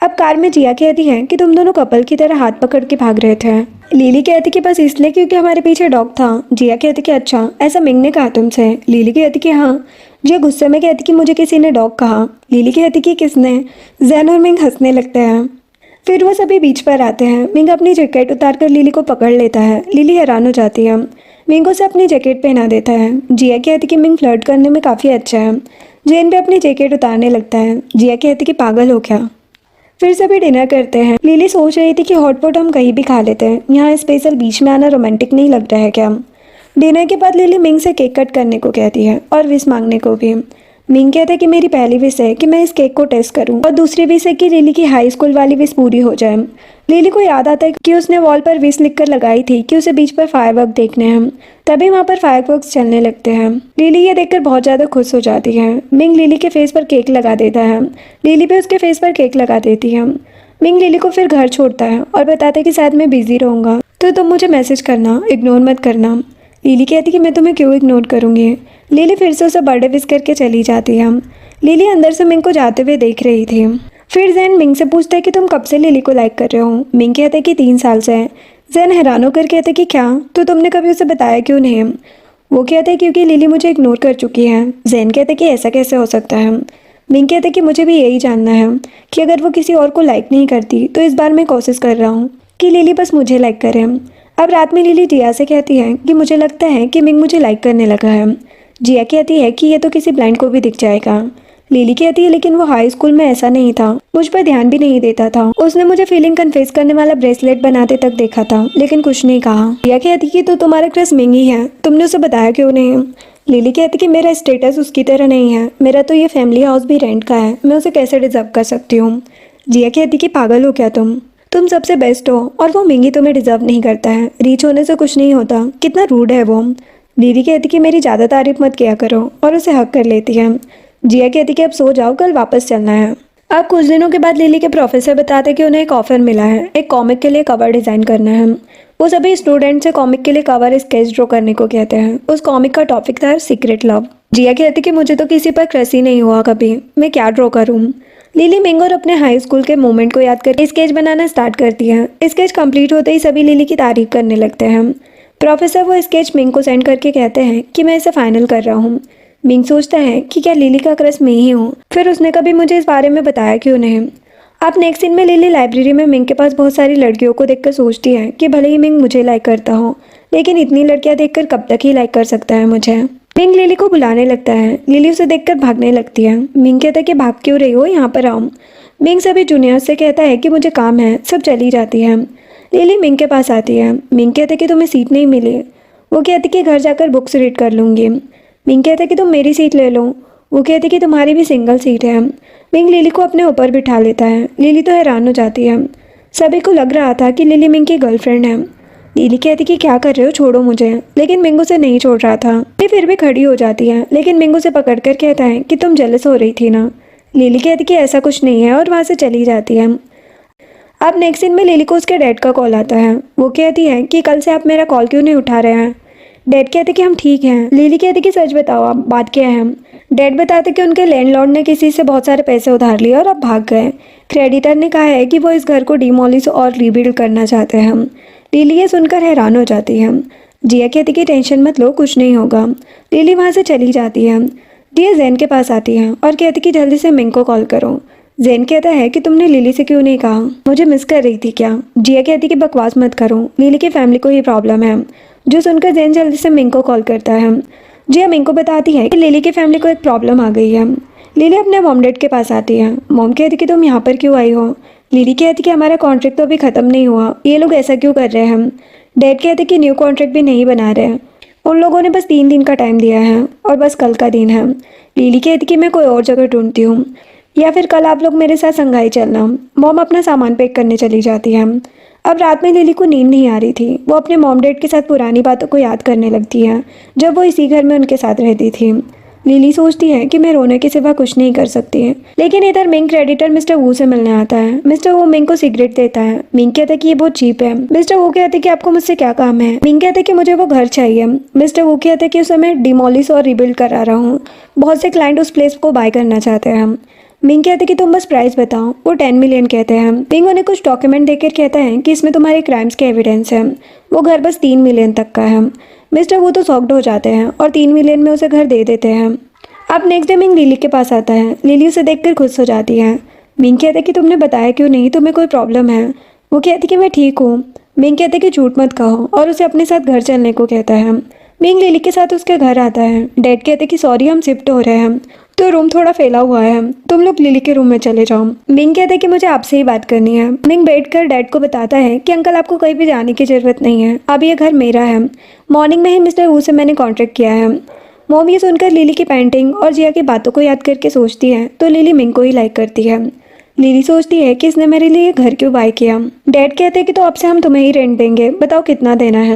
अब कार में जिया कहती है कि तुम दोनों कपल की तरह हाथ पकड़ के भाग रहे थे। लिली कहती कि बस इसलिए क्योंकि हमारे पीछे डॉग था। जिया कहती कि अच्छा, ऐसा मिंग ने कहा तुमसे? लिली कहती कि हाँ। जिया गुस्से में कहती कि मुझे किसी ने डॉग कहा। लिली कहती कि किसने? जैन और मिंग हंसने लगते हैं। फिर वो सभी बीच पर आते हैं। मिंग अपनी जैकेट उतारकर लिली को पकड़ लेता है। लिली हैरान हो जाती है। मिंग उसे अपनी जैकेट पहना देता है। जिया कहती कि मिंग फ्लर्ट करने में काफ़ी अच्छा है। जेन भी अपनी जैकेट उतारने लगता है। जिया कहती कि पागल हो क्या। फिर सभी डिनर करते हैं। लिली सोच रही थी कि हॉटपॉट हम कहीं भी खा लेते हैं, यहाँ स्पेशल बीच में आना रोमांटिक नहीं लगता है क्या। डिनर के बाद लिली मिंग से केक कट करने को कहती है और विश मांगने को भी। मिंग कहता है कि मेरी पहली विश है कि मैं इस केक को टेस्ट करूं और दूसरी विश है कि लिली की हाई स्कूल वाली विश पूरी हो जाए। लिली को याद आता है कि उसने वॉल पर विश लिखकर लगाई थी कि उसे बीच पर फायरवर्क देखने हैं। तभी वहाँ पर फायरवर्क्स चलने लगते हैं। लिली ये देखकर बहुत ज़्यादा खुश हो जाती है। मिंग लिली के फेस पर केक लगा देता है। लिली भी उसके फेस पर केक लगा देती है। मिंग लिली को फिर घर छोड़ता है और बताता है कि शायद मैं बिजी रहूँगा, तो तुम मुझे मैसेज करना, इग्नोर मत करना। लिली कहती कि मैं तुम्हें क्यों इग्नोर करूँगी। लिली फिर से उसे बर्थडे विश करके चली जाती है। लिली अंदर से मिंग को जाते हुए देख रही थी। फिर जैन मिंग से पूछता है कि तुम कब से लिली को लाइक कर रहे हो। मिंग कहते हैं कि 3 साल से है। जैन हैरान होकर कहते हैं कि क्या, तो तुमने कभी उसे बताया क्यों नहीं। वो कहते हैं क्योंकि लिली मुझे इग्नोर कर चुकी है। जैन कहते हैं कि ऐसा कैसे हो सकता है। मिंग कहते हैं कि मुझे भी यही जानना है कि अगर वो किसी और को लाइक नहीं करती तो इस बार मैं कोशिश कर रहा हूँ कि लिली बस मुझे लाइक करे। अब रात में लिली जिया से कहती है कि मुझे लगता है कि मिंग मुझे लाइक करने लगा है। जिया कहती है कि ये तो किसी ब्लाइंड को भी दिख जाएगा। लिली कहती है लेकिन वो हाई स्कूल में ऐसा नहीं था, मुझ पर ध्यान भी नहीं देता था। उसने मुझे फीलिंग कन्फेस करने वाला ब्रेसलेट बनाते तक देखा था लेकिन कुछ नहीं कहा। जिया कहती कि तो तुम्हारा क्रश मिंग ही है, तुमने उसे बताया क्यों नहीं। लिली कहती कि मेरा स्टेटस उसकी तरह नहीं है, मेरा तो ये फैमिली हाउस भी रेंट का है, मैं उसे कैसे डिजर्व कर सकती हूँ। जिया कहती कि पागल हो क्या तुम सबसे बेस्ट हो और वो मिंगी तुम्हें डिजर्व नहीं करता है, रीच होने से कुछ नहीं होता, कितना रूड है वो। लिली कहती कि मेरी ज़्यादा तारीफ मत किया करो और उसे हक कर लेती है। जिया कहती कि अब सो जाओ, कल वापस चलना है। अब कुछ दिनों के बाद लिली के प्रोफेसर बताते कि उन्हें एक ऑफर मिला है, एक कॉमिक के लिए कवर डिज़ाइन करना है। वो सभी स्टूडेंट से कॉमिक के लिए कवर स्केच ड्रॉ करने को कहते हैं। उस कॉमिक का टॉपिक था सीक्रेट लव। जिया कहती कि मुझे तो किसी पर क्रश ही नहीं हुआ कभी, मैं क्या ड्रॉ करूँ। लिली मिंग और अपने हाई स्कूल के मोमेंट को याद करके स्केच बनाना स्टार्ट करती है। स्केच कंप्लीट होते ही सभी लिली की तारीफ करने लगते हैं। प्रोफेसर वो स्केच मिंग को सेंड करके कहते हैं कि मैं इसे फाइनल कर रहा हूँ। मिंग सोचता है कि क्या लिली का क्रश मैं ही हूँ, फिर उसने कभी मुझे इस बारे में बताया क्यों नहीं। अब नेक्स्ट सीन में लिली लाइब्रेरी में मिंग के पास बहुत सारी लड़कियों को देखकर सोचती है कि भले ही मिंग मुझे लाइक करता हो, लेकिन इतनी लड़कियां देखकर कब तक ही लाइक कर सकता है मुझे। मिंग लिली को बुलाने लगता है। लिली उसे देखकर भागने लगती है। मिंग कहता है कि भाग क्यों रही हो, यहाँ पर आओ। मिंग सभी जूनियर्स से कहता है कि मुझे काम है, सब चली जाती है। लिली मिंग के पास आती है। मिंग कहते कि तुम्हें सीट नहीं मिली। वो कहती कि घर जाकर बुक्स रीड कर लूँगी। मिंग कहते कि तुम मेरी सीट ले लो। वो कहती कि तुम्हारी भी सिंगल सीट है। मिंग लिली को अपने ऊपर बिठा लेता है। लिली तो हैरान हो जाती है। सभी को लग रहा था कि लिली मिंग की गर्लफ्रेंड है। लिली कहती कि क्या कर रहे हो, छोड़ो मुझे, लेकिन मिंग उसे नहीं छोड़ रहा था। लिली फिर भी खड़ी हो जाती है, लेकिन मिंग उसे पकड़कर कहता है कि तुम जेलस हो रही थी ना। लिली कहती कि ऐसा कुछ नहीं है और वहाँ से चली जाती है। अब नेक्स्ट सीन में लिली को उसके डैड का कॉल आता है। वो कहती है कि कल से आप मेरा कॉल क्यों नहीं उठा रहे हैं। डैड कहते कि हम ठीक हैं। लिली कहती कि सच बताओ आप, बात क्या है। डैड बताते कि उनके लैंडलॉर्ड ने किसी से बहुत सारे पैसे उधार लिए और अब भाग गए। क्रेडिटर ने कहा है कि वो इस घर को डिमोलिश और रीबिल्ड करना चाहते हैं। लिली ये सुनकर हैरान हो जाती है। जिया कहती कि टेंशन मत लो, कुछ नहीं होगा। लिली वहाँ से चली जाती है। जिया जैन के पास आती है और कहती कि जल्दी से मिंग को कॉल करो। जैन कहता है कि तुमने लिली से क्यों नहीं कहा, मुझे मिस कर रही थी क्या। जिया कहती कि बकवास मत करो, लिली की फैमिली को ही प्रॉब्लम है। जो सुनकर जैन जल्दी से मिंग को कॉल करता है। जिया मिंग को बताती है कि लिली की फैमिली को एक प्रॉब्लम आ गई है। लिली अपने मॉम डैड के पास आती है। मॉम कहती कि तुम यहाँ पर क्यों आई हो। लिली कहती कि हमारा कॉन्ट्रैक्ट तो अभी ख़त्म नहीं हुआ, ये लोग ऐसा क्यों कर रहे हैं। डैड कहते कि न्यू कॉन्ट्रैक्ट भी नहीं बना रहे हैं, उन लोगों ने बस 3 दिन का टाइम दिया है और बस कल का दिन है। लिली कहती कि मैं कोई और जगह ढूंढती हूँ या फिर कल आप लोग मेरे साथ संघाई चलना। मॉम अपना सामान पैक करने चली जाती है। अब रात में लिली को नींद नहीं आ रही थी। वो अपने मॉम डैड के साथ पुरानी बातों को याद करने लगती है, जब वो इसी घर में उनके साथ रहती थी। लिली सोचती है कि मैं रोने के सिवा कुछ नहीं कर सकती है। लेकिन इधर मिंग क्रेडिटर मिस्टर वू से मिलने आता है। मिस्टर वू मिंग को सिगरेट देता है। मिंग कहता है कि ये बहुत चीप है। मिस्टर वू कहते हैं कि आपको मुझसे क्या काम है। मिंग कहते हैं कि मुझे वो घर चाहिए। मिस्टर वू कहते हैं कि उसे मैं डिमोलिश और रिबिल्ड करा रहा हूँ, बहुत से क्लाइंट उस प्लेस को बाय करना चाहते हैं। मिंग कहते कि तुम बस प्राइस बताओ। वो 10 मिलियन कहते हैं। मिंग उन्हें कुछ डॉक्यूमेंट देकर कहता है कि इसमें तुम्हारे क्राइम्स के एविडेंस है। वो घर बस 3 मिलियन तक का है। मिस्टर वो तो शॉक्ड हो जाते हैं और 3 मिलियन में उसे घर दे देते हैं। अब नेक्स्ट डे मिंग लिली के पास आता है। लिली उसे देखकर खुश हो जाती है। मिंग कहते कि तुमने बताया क्यों नहीं, तुम्हें कोई प्रॉब्लम है। वो कहती कि मैं ठीक हूँ। मिंग कहते कि झूठ मत कहो और उसे अपने साथ घर चलने को कहता है। मिंग लिली के साथ उसके घर आता है। डैड कहते कि सॉरी हम शिफ्ट हो रहे हैं तो रूम थोड़ा फैला हुआ है, तुम लोग लिली के रूम में चले जाओ। मिंग कहते कि मुझे आपसे ही बात करनी है। मिंग बैठकर डैड को बताता है कि अंकल आपको कहीं भी जाने की जरूरत नहीं है, अब ये घर मेरा है। मॉर्निंग में ही मिस्टर वू से मैंने कॉन्ट्रैक्ट किया है। मॉम ये सुनकर लिली की पेंटिंग और जिया की बातों को याद करके सोचती है तो लिली मिंग को ही लाइक करती है। लिली सोचती है कि इसने मेरे लिए ये घर क्यों बाय किया। डैड कहते हैं कि तो अब से हम तुम्हें ही रेंट देंगे, बताओ कितना देना है।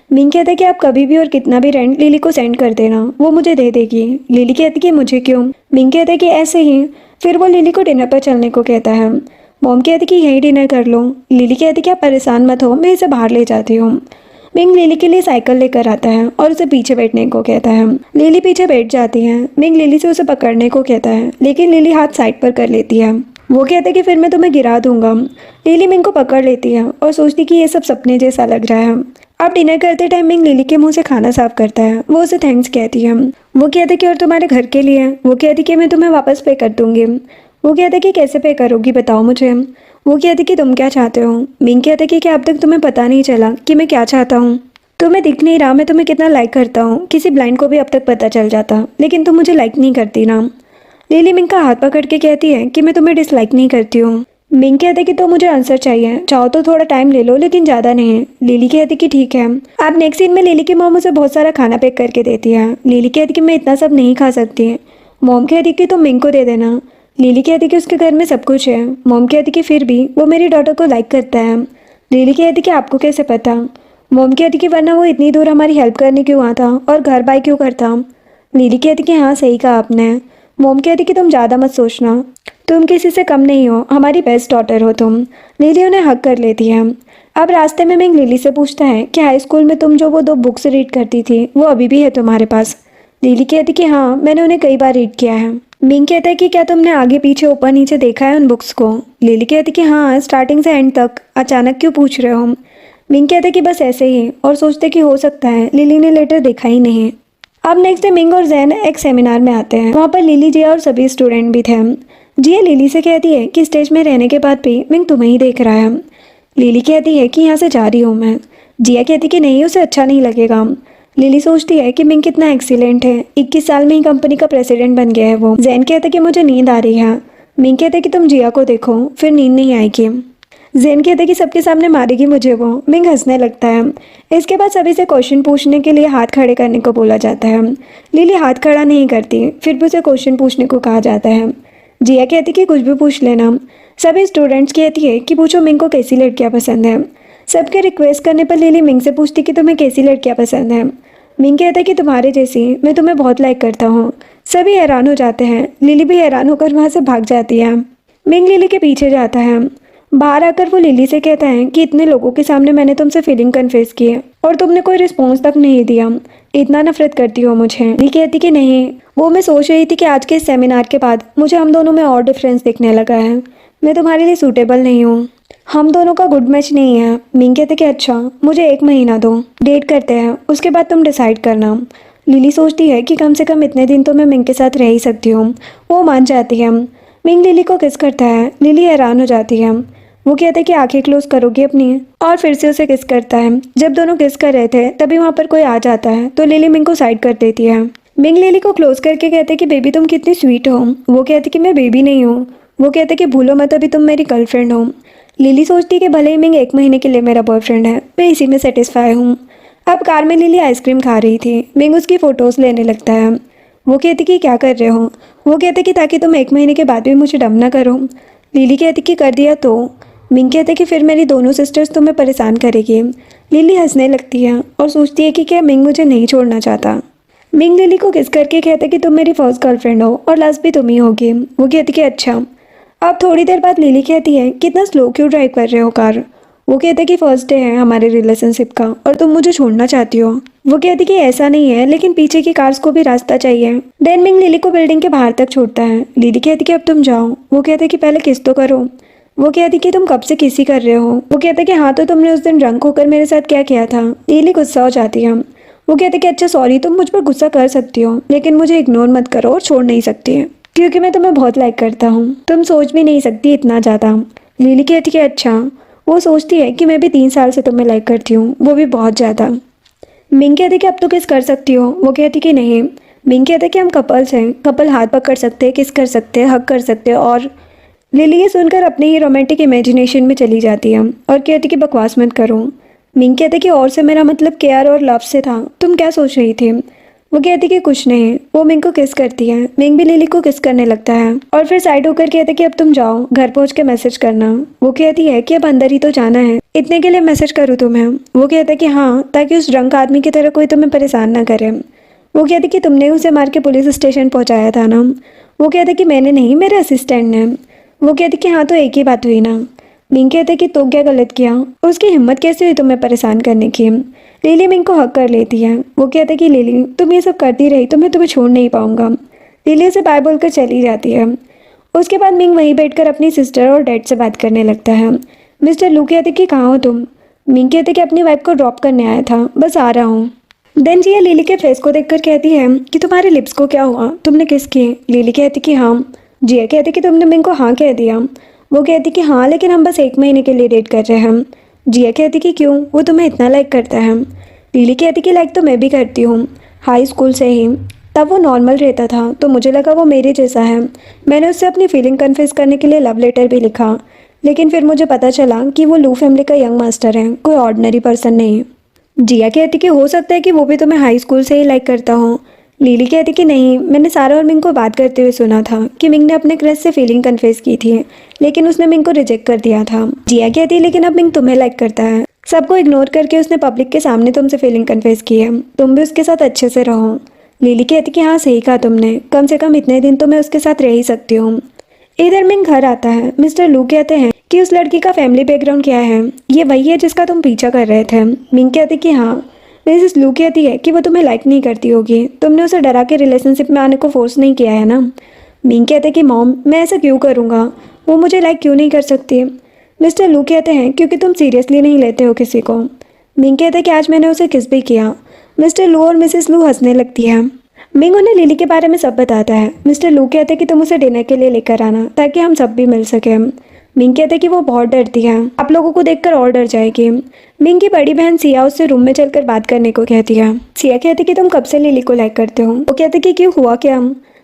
मिंग कहते हैं कि आप कभी भी और कितना भी रेंट लिली को सेंड कर देना, वो मुझे दे देगी। लिली कहती कि मुझे क्यों। मिंग कहते हैं कि ऐसे ही। फिर वो लिली को डिनर पर चलने को कहता है। मॉम कहती कि यही डिनर कर लो। लिली कहती कि आप परेशान मत हो, मैं इसे बाहर ले जाती हूँ। मिंग लिली के लिए साइकिल लेकर आता है और उसे पीछे बैठने को कहता है। लिली पीछे बैठ जाती है। मिंग लिली से उसे पकड़ने को कहता है लेकिन लिली हाथ साइड पर कर लेती है। वो कहते कि फिर मैं तुम्हें गिरा दूंगा। लिली मिंग को पकड़ लेती है और सोचती कि ये सब सपने जैसा लग रहा है। अब डिनर करते टाइम मिंग लिली के मुंह से खाना साफ करता है। वो उसे थैंक्स कहती है। वो कहते कि और तुम्हारे घर के लिए। वो कहती कि मैं तुम्हें वापस पे कर दूंगी। वो कहते कि कैसे पे करोगी बताओ मुझे। वो कहती कि तुम क्या चाहते हो। मिंग कहते कि अब तक तुम्हें पता नहीं चला कि मैं क्या चाहता हूँ। तुम्हें दिख नहीं रहा मैं तुम्हें कितना लाइक करता हूँ, किसी ब्लाइंड को भी अब तक पता चल जाता, लेकिन तुम मुझे लाइक नहीं करती ना। लिली मिंग का हाथ पकड़ के कहती है कि मैं तुम्हें डिसलाइक नहीं करती हूँ। मिंग कहते कि तो मुझे आंसर चाहिए, चाहो तो थोड़ा टाइम ले लो लेकिन ज़्यादा नहीं। लिली कहती कि ठीक है। अब नेक्स्ट सीन में लिली की मॉम उसे बहुत सारा खाना पैक करके देती है। लिली कहती कि मैं इतना सब नहीं खा सकती। मॉम कहती कि तुम मिंग को दे देना। लिली कहती कि उसके घर में सब कुछ है। मॉम कहती कि फिर भी वो मेरी डॉटर को लाइक करता है। लिली कहती कि आपको कैसे पता। मॉम कहती कि वरना वो इतनी दूर हमारी हेल्प करने क्यों आता और घर बाय क्यों करता। लिली कहती कि हाँ सही कहा आपने। मॉम कहती कि तुम ज़्यादा मत सोचना, तुम किसी से कम नहीं हो, हमारी बेस्ट डॉटर हो तुम। लिली उन्हें हक कर लेती है। अब रास्ते में मिंग लिली से पूछता है कि हाई स्कूल में तुम जो वो 2 बुक्स रीड करती थी वो अभी भी है तुम्हारे पास। लिली कहती कि हाँ मैंने उन्हें कई बार रीड किया है। मिंग कहता है कि क्या तुमने आगे पीछे ऊपर नीचे देखा है उन बुक्स को। लिली कहती कि हाँ स्टार्टिंग से एंड तक, अचानक क्यों पूछ रहे हो। मिंग कहते कि बस ऐसे ही, और सोचते कि हो सकता है लिली ने लेटर देखा ही नहीं। अब नेक्स्ट डे मिंग और जैन एक सेमिनार में आते हैं। वहाँ पर लिली, जिया और सभी स्टूडेंट भी थे। जिया लिली से कहती है कि स्टेज में रहने के बाद भी मिंग तुम्हें ही देख रहा है। लिली कहती है कि यहाँ से जा रही हूँ मैं। जिया कहती कि नहीं उसे अच्छा नहीं लगेगा। लिली सोचती है कि मिंग कितना एक्सीलेंट है, 21 साल में ही कंपनी का प्रेसिडेंट बन गया है वो। जैन कहते कि मुझे नींद आ रही है। मिंग कहते कि तुम जिया को देखो फिर नींद नहीं आएगी। जैन कहते कि सबके सामने मारेगी मुझे वो। मिंग हंसने लगता है। इसके बाद सभी से क्वेश्चन पूछने के लिए हाथ खड़े करने को बोला जाता है। लिली हाथ खड़ा नहीं करती, फिर भी उसे क्वेश्चन पूछने को कहा जाता है। जिया कहती कि कुछ भी पूछ लेना। सभी स्टूडेंट्स कहती है कि पूछो मिंग को कैसी लड़कियां पसंद है। सबके रिक्वेस्ट करने पर लिली मिंग से पूछती कि तुम्हें कैसी लड़कियां पसंद है। मिंग कहता है कि तुम्हारे जैसी, मैं तुम्हें बहुत लाइक करता हूँ। सभी हैरान हो जाते हैं। लिली भी हैरान होकर वहाँ से भाग जाती है। मिंग लिली के पीछे जाता है। बाहर आकर वो लिली से कहता है कि इतने लोगों के सामने मैंने तुमसे फीलिंग कन्फेस की है और तुमने कोई रिस्पॉन्स तक नहीं दिया, इतना नफरत करती हो मुझे। लिली कहती कि नहीं, वो मैं सोच रही थी कि आज के इस सेमिनार के बाद मुझे हम दोनों में और डिफरेंस दिखने लगा है। मैं तुम्हारे लिए सूटेबल नहीं हूँ, हम दोनों का गुड मैच नहीं है। मिंग कहते कि अच्छा मुझे 1 महीना दो, डेट करते हैं, उसके बाद तुम डिसाइड करना। लिली सोचती है कि कम से कम इतने दिन तो मैं मिंग के साथ रह ही सकती हूँ। वो मान जाती है। मिंग लिली को किस करता है। लिली हैरान हो जाती है। वो कहते हैं कि आंखें क्लोज करोगी अपनी, और फिर से उसे किस करता है। जब दोनों किस कर रहे थे तभी वहाँ पर कोई आ जाता है तो लिली मिंग को साइड कर देती है। मिंग लिली को क्लोज करके कहते हैं कि बेबी तुम कितनी स्वीट हो। वो कहती कि मैं बेबी नहीं हूँ। वो कहते कि भूलो मत अभी तुम मेरी गर्लफ्रेंड हो। लिली सोचती कि भले ही मिंग 1 महीने के लिए मेरा बॉयफ्रेंड है, मैं इसी में सेटिस्फाई हूँ। अब कार में लिली आइसक्रीम खा रही थी। मिंग उसकी फ़ोटोज़ लेने लगता है। वो कहती कि क्या कर रहे हो। वो कहते कि ताकि तुम 1 महीने के बाद भी मुझे डम ना करो। लिली कहती कि कर दिया तो। मिंग कहते कि फिर मेरी दोनों सिस्टर्स तुम्हें परेशान करेगी। लिली हंसने लगती है और सोचती है कि क्या मिंग मुझे नहीं छोड़ना चाहता। मिंग लिली को किस करके कहते कि तुम मेरी फर्स्ट गर्लफ्रेंड हो और लास्ट भी तुम ही होगी। वो कहती कि अच्छा। अब थोड़ी देर बाद लिली कहती है कितना स्लो क्यों ड्राइव कर रहे हो कार। वो कहते कि फर्स्ट डे है हमारे रिलेशनशिप का और तुम मुझे छोड़ना चाहती हो। वो कहती कि ऐसा नहीं है, लेकिन पीछे की कार्स को भी रास्ता चाहिए। देन मिंग लिली को बिल्डिंग के बाहर तक छोड़ता है। लिली कहती कि अब तुम जाओ। वो कहते कि पहले किस तो करो। वो कहती कि तुम कब से किसी कर रहे हो। वो कहते कि हाँ तो तुमने उस दिन ड्रंक होकर मेरे साथ क्या किया था। लिली गुस्सा हो जाती है। वो कहते कि अच्छा सॉरी, तुम मुझ पर गुस्सा कर सकती हो लेकिन मुझे इग्नोर मत करो और छोड़ नहीं सकती है क्योंकि मैं तुम्हें बहुत लाइक करता हूँ, तुम सोच भी नहीं सकती इतना ज़्यादा। लिली कहती कि अच्छा। वो सोचती है कि मैं भी 3 साल से तुम्हें लाइक करती हूँ, वो भी बहुत ज़्यादा। मिंग कहती कि अब तो किस कर सकती हो। वो कहती कि नहीं। मिंग कहते कि हम कपल्स हैं, कपल हाथ पकड़ सकते हैं, किस कर सकते हैं, हग कर सकते हैं। और लिली ये सुनकर अपने ही रोमांटिक इमेजिनेशन में चली जाती है और कहती कि बकवास मत करो। मिंग कहते कि और से मेरा मतलब केयर और लव से था, तुम क्या सोच रही थी। वो कहती कि कुछ नहीं। वो मिंग को किस करती है, मिंग भी लिली को किस करने लगता है और फिर साइड होकर कहते कि अब तुम जाओ, घर पहुंच के मैसेज करना। वो कहती है कि अब अंदर ही तो जाना है, इतने के लिए मैसेज करूँ तुम्हें। वो कहता है कि हाँ, ताकि उस ड्रंक आदमी की तरह कोई तुम्हें परेशान ना करे। वो कहती कि तुमने उसे मार के पुलिस स्टेशन पहुंचाया था ना। वो कहते कि मैंने नहीं, मेरे असिस्टेंट ने। वो कहती कि हाँ, तो एक ही बात हुई ना। मिंग कहते कि तो क्या गलत किया, उसकी हिम्मत कैसे हुई तुम्हें परेशान करने की। लिली मिंग को हक कर लेती है। वो कहते कि लिली तुम ये सब करती रही तो मैं तुम्हें छोड़ नहीं पाऊंगा। लिली से बाय बोलकर चली जाती है। उसके बाद मिंग वहीं बैठकर अपनी सिस्टर और डैड से बात करने लगता है। मिस्टर लू कहते कि कहाँ हो तुम। मिंग कहते कि अपनी वाइफ को ड्रॉप करने आया था, बस आ रहा हूँ। देन जिया लिली के फेस को देखकर कहती है कि तुम्हारे लिप्स को क्या हुआ, तुमने किस किए। लिली कहती कि हाँ। जिया कहती कि तुमने मिंग को हाँ कह दिया। वो कहती कि हाँ, लेकिन हम बस 1 महीने के लिए डेट कर रहे हैं। जिया कहती कि क्यों, वो तुम्हें इतना लाइक करता है। लिली कहती कि लाइक तो मैं भी करती हूँ, हाई स्कूल से ही। तब वो नॉर्मल रहता था तो मुझे लगा वो मेरे जैसा है। मैंने उससे अपनी फीलिंग कन्फेस करने के लिए लव लेटर भी लिखा, लेकिन फिर मुझे पता चला कि वो लू फैमिली का यंग मास्टर है, कोई ऑर्डिनरी पर्सन नहीं। जिया कहती कि हो सकता है कि वो भी तुम्हें हाई स्कूल से ही लाइक करता हो। लिली कहती कि नहीं, मैंने सारा और मिंग को बात करते हुए सुना था कि मिंग ने अपने क्रश से फीलिंग कन्फेस की थी, लेकिन उसने मिंग को रिजेक्ट कर दिया था। जिया कहती लेकिन अब मिंग तुम्हें लाइक करता है, सबको इग्नोर करके उसने पब्लिक के सामने तुमसे फीलिंग कन्फेस की है, तुम भी उसके साथ अच्छे से रहो। लिली कहती कि हाँ, सही कहा तुमने, कम से कम इतने दिन तो मैं उसके साथ रह ही सकती हूँ। इधर मिंग घर आता है। मिस्टर लू कहते हैं कि उस लड़की का फैमिली बैकग्राउंड क्या है, ये वही है जिसका तुम पीछा कर रहे थे। मिंग कहती कि हाँ। मिसेस लू कहती है कि वो तुम्हें लाइक नहीं करती होगी, तुमने उसे डरा के रिलेशनशिप में आने को फोर्स नहीं किया है ना। मिंग कहते कि मॉम, मैं ऐसा क्यों करूँगा, वो मुझे लाइक क्यों नहीं कर सकती। मिस्टर लू कहते हैं क्योंकि तुम सीरियसली नहीं लेते हो किसी को। मिंग कहते कि आज मैंने उसे किस भी किया। मिस्टर लू और मिसेस लू हंसने लगती है। मिंग उन्हें लिली के बारे में सब बताता है। मिस्टर लू कहते हैं कि तुम उसे डिनर के लिए लेकर आना ताकि हम सब भी मिल सके। मिंग कहते कि वो बहुत डरती है, आप लोगों को देखकर और डर जाएगी। मिंग की बड़ी बहन सिया उससे रूम में चलकर बात करने को कहती है। सिया कहती कि तुम कब से लिली को लाइक करते हो। वो कहते कि क्यों, हुआ क्या।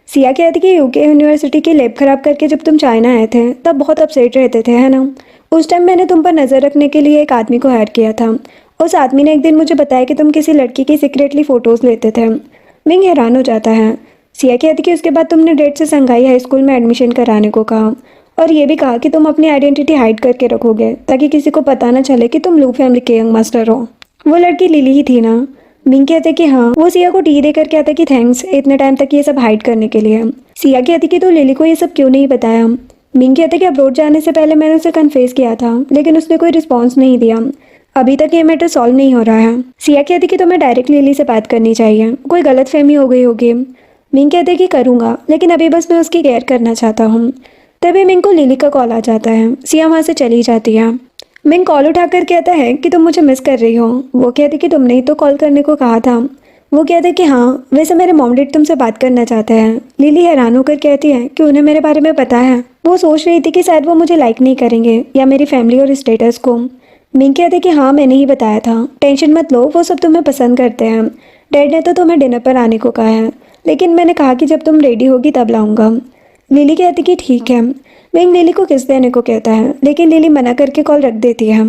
सिया कहती कि यूके यूनिवर्सिटी की लैब खराब करके जब तुम चाइना आए थे तब बहुत अपसेट रहते थे, है ना। उस टाइम मैंने तुम पर नजर रखने के लिए एक आदमी को हायर किया था। उस आदमी ने एक दिन मुझे बताया कि तुम किसी लड़की की सीक्रेटली फोटोज लेते थे। मिंग हैरान हो जाता है। सिया कहती कि उसके बाद तुमने डेट से संघाई हाई स्कूल में एडमिशन कराने को कहा और ये भी कहा कि तुम अपनी आइडेंटिटी हाइड करके रखोगे ताकि किसी को पता ना चले कि तुम लू फैमिली के यंग मास्टर हो। वो लड़की लिली ही थी ना। मिंग कहते कि हाँ। वो सिया को टी देकर कहता कि थैंक्स इतने टाइम तक ये सब हाइड करने के लिए। सिया कहती कि तो लिली को ये सब क्यों नहीं बताया। मिंग कहते कि अब्रॉड जाने से पहले मैंने उसे कन्फेस किया था, लेकिन उसने कोई रिस्पॉन्स नहीं दिया, अभी तक ये मैटर सॉल्व नहीं हो रहा है। सिया कहती कि तुम्हें डायरेक्ट लिली से बात करनी चाहिए, कोई गलतफहमी हो गई होगी। मिंग कहते कि करूँगा, लेकिन अभी बस मैं उसकी केयर करना चाहता हूँ। तभी मिंग को लिली का कॉल आ जाता है। सिया वहाँ से चली जाती है। मिंग कॉल उठाकर कहता है कि तुम मुझे मिस कर रही हो। वो कहती कि तुमने ही तो कॉल करने को कहा था। वो कहते कि हाँ, वैसे मेरे मॉम डैड तुमसे बात करना चाहते हैं। लिली हैरान होकर कहती है कि उन्हें मेरे बारे में पता है। वो सोच रही थी कि शायद वो मुझे लाइक नहीं करेंगे या मेरी फैमिली और स्टेटस को। मिंग कहते कि हाँ, मैंने ही बताया था, टेंशन मत लो, वो सब तुम्हें पसंद करते हैं। डैड ने तो तुम्हें डिनर पर आने को कहा है, लेकिन मैंने कहा कि जब तुम रेडी होगी तब लाऊंगा। लिली कहती कि ठीक है। मिंग लिली को किस देने को कहता है, लेकिन लिली मना करके कॉल रख देती है।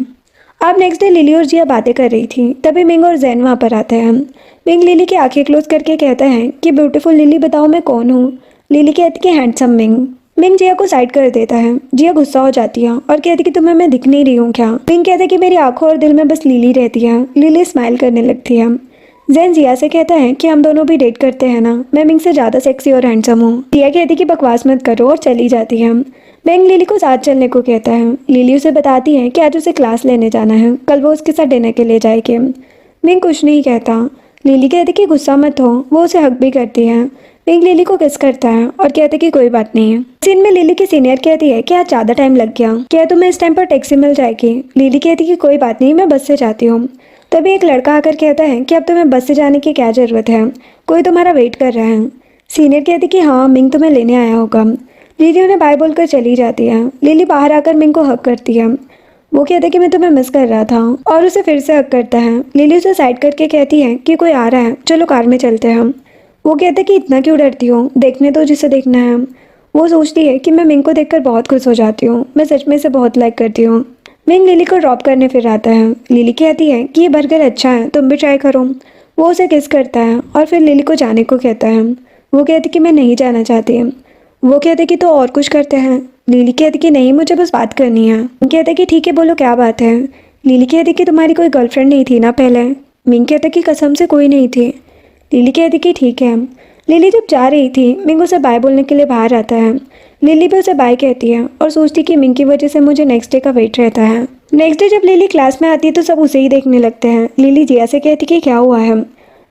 अब नेक्स्ट डे लिली और जिया बातें कर रही थी, तभी मिंग और जैन वहाँ पर आते हैं। मिंग लिली की आंखें क्लोज करके कहता है कि ब्यूटीफुल लिली बताओ मैं कौन हूँ। लिली कहती कि हैंडसम मिंग। मिंग जिया को साइड कर देता है। जिया गुस्सा हो जाती है और कहती कि तुम्हें मैं दिख नहीं रही हूँ क्या। मिंग कहते कि मेरी आंखों और दिल में बस लिली रहती है। लिली स्माइल करने लगती है। जैन जिया से कहता है कि हम दोनों भी डेट करते हैं ना, मैं मिंग से ज़्यादा सेक्सी और हैंडसम हूँ। जिया कहती कि बकवास मत करो और चली जाती है। मिंग लिली को साथ चलने को कहता है। लिली उसे बताती है कि आज उसे क्लास लेने जाना है, कल वो उसके साथ डिनर के लिए जाएगी। मिंग कुछ नहीं कहता। लिली कहती कि गुस्सा मत हो। वो उसे हक भी करती है। मिंग लिली को किस करता है और कहते कि कोई बात नहीं है। सीन में लिली की सीनियर कहती है कि आज ज़्यादा टाइम लग गया, क्या तुम्हें इस टाइम पर टैक्सी मिल जाएगी। लिली कहती कि कोई बात नहीं, मैं बस से जाती हूँ। तभी एक लड़का आकर कहता है कि अब तुम्हें बस से जाने की क्या ज़रूरत है, कोई तुम्हारा वेट कर रहा है। सीनियर कहती कि हाँ, मिंग तुम्हें लेने आया होगा। लिली उन्हें बाय बोलकर चली जाती है। लिली बाहर आकर मिंग को हक करती है। वो कहता है कि मैं तुम्हें मिस कर रहा था और उसे फिर से हक करता है। लिली उसे साइड करके कहती है कि कोई आ रहा है, चलो कार में चलते हैं हम। वो कहता है कि इतना क्यों डरती हो, देखने दो जिसे देखना है। वो सोचती है कि मैं मिंग को देखकर बहुत खुश हो जाती हूँ, मैं सच में इसे बहुत लाइक करती हूँ। मिंग लिली को ड्रॉप करने फिर आता है। लिली कहती है कि ये बर्गर अच्छा है, तुम भी ट्राई करो। वो उसे किस करता है और फिर लिली को जाने को कहता है। वो कहती कि मैं नहीं जाना चाहती। वो कहते कि तो और कुछ करते हैं। लिली कहती कि नहीं, मुझे बस बात करनी है। मिंग कहते कि ठीक है, बोलो क्या बात है। लिली कहती कि तुम्हारी कोई गर्लफ्रेंड नहीं थी ना पहले। मिंग कहते कि कसम से कोई नहीं थी। लिली कहती कि ठीक है। लिली जब जा रही थी, मिंग उसे बाय बोलने के लिए बाहर आता है। लिली भी उसे बाय कहती है और सोचती कि मिंग की वजह से मुझे नेक्स्ट डे का वेट रहता है। नेक्स्ट डे जब लिली क्लास में आती है तो सब उसे ही देखने लगते हैं। लिली जिया से कहती कि क्या हुआ है।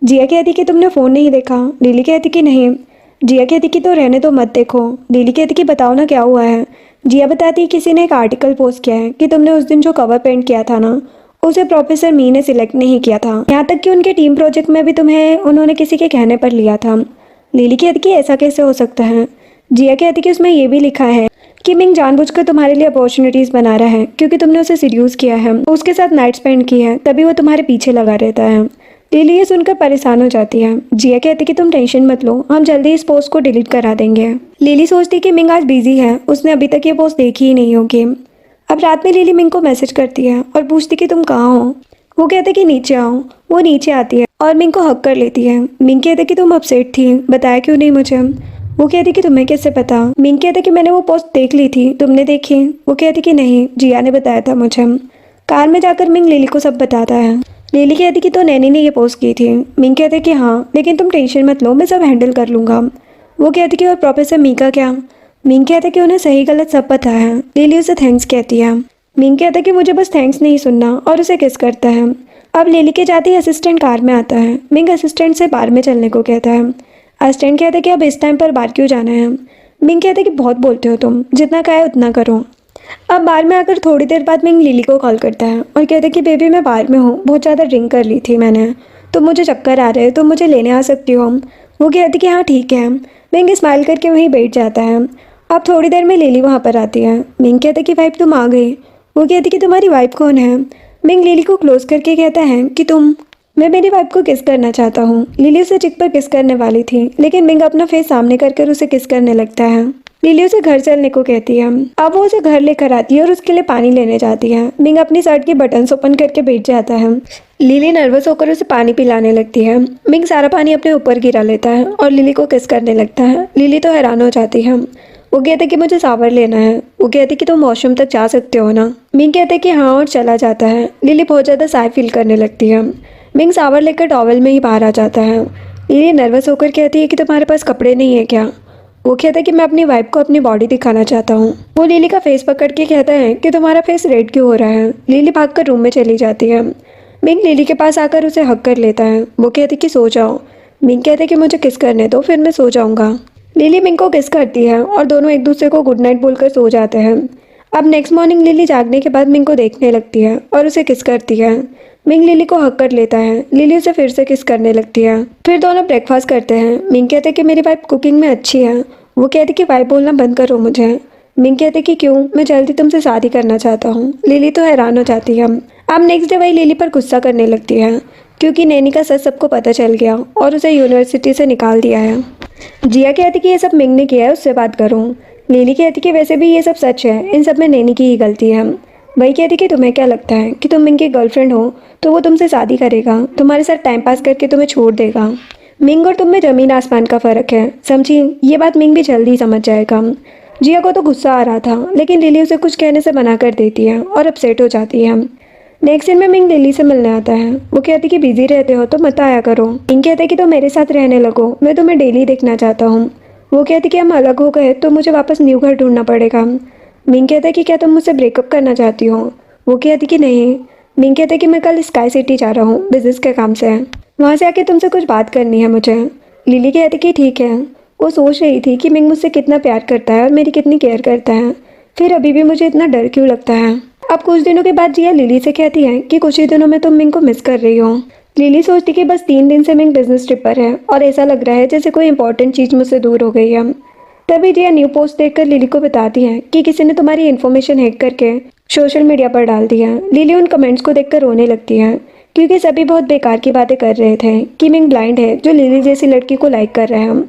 जिया कहती कि तुमने फ़ोन नहीं देखा। लिली कहती कि नहीं। जिया कहती कि तो रहने दो, मत देखो। लिली कहती कि बताओ ना क्या हुआ है। जिया बताती किसी ने एक आर्टिकल पोस्ट किया है कि तुमने उस दिन जो कवर पेंट किया था ना, उसे प्रोफेसर मी ने सिलेक्ट नहीं किया था। यहाँ तक कि उनके टीम प्रोजेक्ट में भी तुम्हें उन्होंने किसी के कहने पर लिया था। लिली कहती कि ऐसा कैसे हो सकता है। जिया कहती कि उसमें ये भी लिखा है कि मिंग जानबूझकर तुम्हारे लिए अपॉर्चुनिटीज़ बना रहा है क्योंकि तुमने उसे सीड्यूस किया है, उसके साथ नाइट स्पेंड की है, तभी वो तुम्हारे पीछे लगा रहता है। लिली ये सुनकर परेशान हो जाती है। जिया कहती कि तुम टेंशन मत लो, हम जल्दी इस पोस्ट को डिलीट करा देंगे। लिली सोचती कि मिंग आज बिजी है, उसने अभी तक ये पोस्ट देखी ही नहीं होगी। अब रात में लिली मिंग को मैसेज करती है और पूछती कि तुम कहाँ हो। वो कहते कि नीचे आओ। वो नीचे आती है और मिंग को हक कर लेती है। मिंग कहते कि तुम अपसेट थी, बताया क्यों नहीं मुझे। वो कहती कि तुम्हें कैसे पता। मिंग कहते कि मैंने वो पोस्ट देख ली थी, तुमने देखी। वो कहती कि नहीं, जिया ने बताया था मुझे। कार में जाकर मिंग लिली को सब बताता है। लिली कहती कि तो नैनी ने ये पोस्ट की थी। मिंग कहते कि हाँ, लेकिन तुम टेंशन मत लो, मैं सब हैंडल कर लूँगा। वो कहती कि और प्रोफेसर मी का क्या। मिंग कहते कि उन्हें सही गलत सब पता है। लिली उसे थैंक्स कहती है। मिंग कहता कि मुझे बस थैंक्स नहीं सुनना और उसे किस करता है। अब लिली के जाते ही असिस्टेंट कार में आता है। मिंग असिस्टेंट से बार में चलने को कहता है। असिस्टेंट कहता है कि अब इस टाइम पर बार क्यों जाना है। मिंग कहते कि बहुत बोलते हो तुम, जितना कहा है उतना करो। अब बार में आकर थोड़ी देर बाद मिंग लिली को कॉल करता है और कहता है कि बेबी मैं बार में हूँ, बहुत ज़्यादा ड्रिंक कर ली थी मैंने, तो मुझे चक्कर आ रहे हैं, तो मुझे लेने आ सकती हो। वो कहती कि हाँ ठीक है। मिंग स्माइल करके वहीं बैठ जाता है। अब थोड़ी देर में लिली वहाँ पर आती है। मिंग कहता कि वाइफ तुम आ गई। वो कहती कि तुम्हारी वाइफ कौन है। मिंग लिली को क्लोज करके कहता है कि मैं मेरी वाइफ को किस करना चाहता हूँ। लिली उसे चिक पर किस करने वाली थी, लेकिन मिंग अपना फेस सामने कर उसे किस करने लगता है। लिली उसे घर चलने को कहती है। अब वो उसे घर लेकर आती है और उसके लिए पानी लेने जाती है। मिंग अपनी शर्ट के बटन्स ओपन करके बैठ जाता है। लिली नर्वस होकर उसे पानी पिलाने लगती है। मिंग सारा पानी अपने ऊपर गिरा लेता है और लिली को किस करने लगता है। लिली तो हैरान हो जाती है। वो कहते कि मुझे शावर लेना है। वो कहते कि तुम वॉशरूम तक जा सकते हो ना। मिंग कहते कि हाँ और चला जाता है। लिली बहुत ज़्यादा साय फील करने लगती है। मिंग शावर लेकर टॉवल में ही बाहर आ जाता है। लिली नर्वस होकर कहती है कि तुम्हारे पास कपड़े नहीं है क्या। वो कहता है कि मैं अपनी वाइफ को अपनी बॉडी दिखाना चाहता हूँ। वो लिली का फेस पकड़ के कहता है कि तुम्हारा फेस रेड क्यों हो रहा है। लिली भागकर रूम में चली जाती है। मिंग लिली के पास आकर उसे हक कर लेता है। वो कहती कि सो जाओ। मिंग कहते कि मुझे किस करने दो, फिर मैं सो जाऊँगा। लिली मिंग को किस करती है और दोनों एक दूसरे को गुड नाइट बोलकर सो जाते हैं। अब नेक्स्ट मॉर्निंग लिली जागने के बाद मिंग को देखने लगती है और उसे किस करती है। मिंग लिली को हक कर लेता है। लिली उसे फिर से किस करने लगती है। फिर दोनों ब्रेकफास्ट करते हैं। मिंग कहते हैं कि मेरी वाइफ कुकिंग में अच्छी है। वो कहती कि वाइफ बोलना बंद करो मुझे। मिंग कहते कि क्यों, मैं जल्दी तुमसे शादी करना चाहता हूँ। लिली तो हैरान हो जाती है। अब नेक्स्ट डे वही लिली पर गुस्सा करने लगती है क्योंकि नैनी का सच सबको पता चल गया और उसे यूनिवर्सिटी से निकाल दिया है। जिया कहती कि ये सब मिंग ने किया है, उससे बात करूँ। लिली कहती कि वैसे भी ये सब सच है, इन सब में नैनी की ही गलती है। वही कहती कि तुम्हें क्या लगता है कि तुम मिंग की गर्लफ्रेंड हो तो वो तुमसे शादी करेगा, तुम्हारे साथ टाइम पास करके तुम्हें छोड़ देगा। मिंग और तुम में ज़मीन आसमान का फ़र्क है, समझी। ये बात मिंग भी जल्दी समझ जाएगा। जिया को तो गुस्सा आ रहा था, लेकिन लिली उसे कुछ कहने से मना कर देती है और अपसेट हो जाती है। नेक्स्ट दिन में मिंग लिली से मिलने आता है। वो कहती कि बिजी रहते हो तो मत आया करो। मिंग कहते कि तुम मेरे साथ रहने लगो, मैं तुम्हें डेली देखना चाहता हूँ। वो कहती कि हम अलग हो गए तो मुझे वापस न्यू घर ढूंढना पड़ेगा। मिंग कहते कि क्या तुम मुझसे ब्रेकअप करना चाहती हो। वो कहती कि नहीं। मिंग कहते कि मैं कल स्काई सिटी जा रहा हूँ बिजनेस के काम से, वहाँ से आके तुमसे कुछ बात करनी है मुझे। लिली कहती कि ठीक है। वो सोच रही थी कि मिंग मुझसे कितना प्यार करता है और मेरी कितनी केयर करता है, फिर अभी भी मुझे इतना डर क्यों लगता है। अब कुछ दिनों के बाद जिया लिली से कहती है कि कुछ ही दिनों में तुम मिंग को मिस कर रही हो। लिली सोचती कि बस 3 दिन से मिंग बिजनेस ट्रिप पर है और ऐसा लग रहा है जैसे कोई इंपॉर्टेंट चीज़ मुझसे दूर हो गई है। तभी जिया न्यू पोस्ट देखकर लिली को बताती है कि किसी ने तुम्हारी इन्फॉर्मेशन हैक करके सोशल मीडिया पर डाल दिया। लिली उन कमेंट्स को देखकर रोने लगती है क्योंकि सभी बहुत बेकार की बातें कर रहे थे कि मिंग ब्लाइंड है जो लिली जैसी लड़की को लाइक कर रहा है।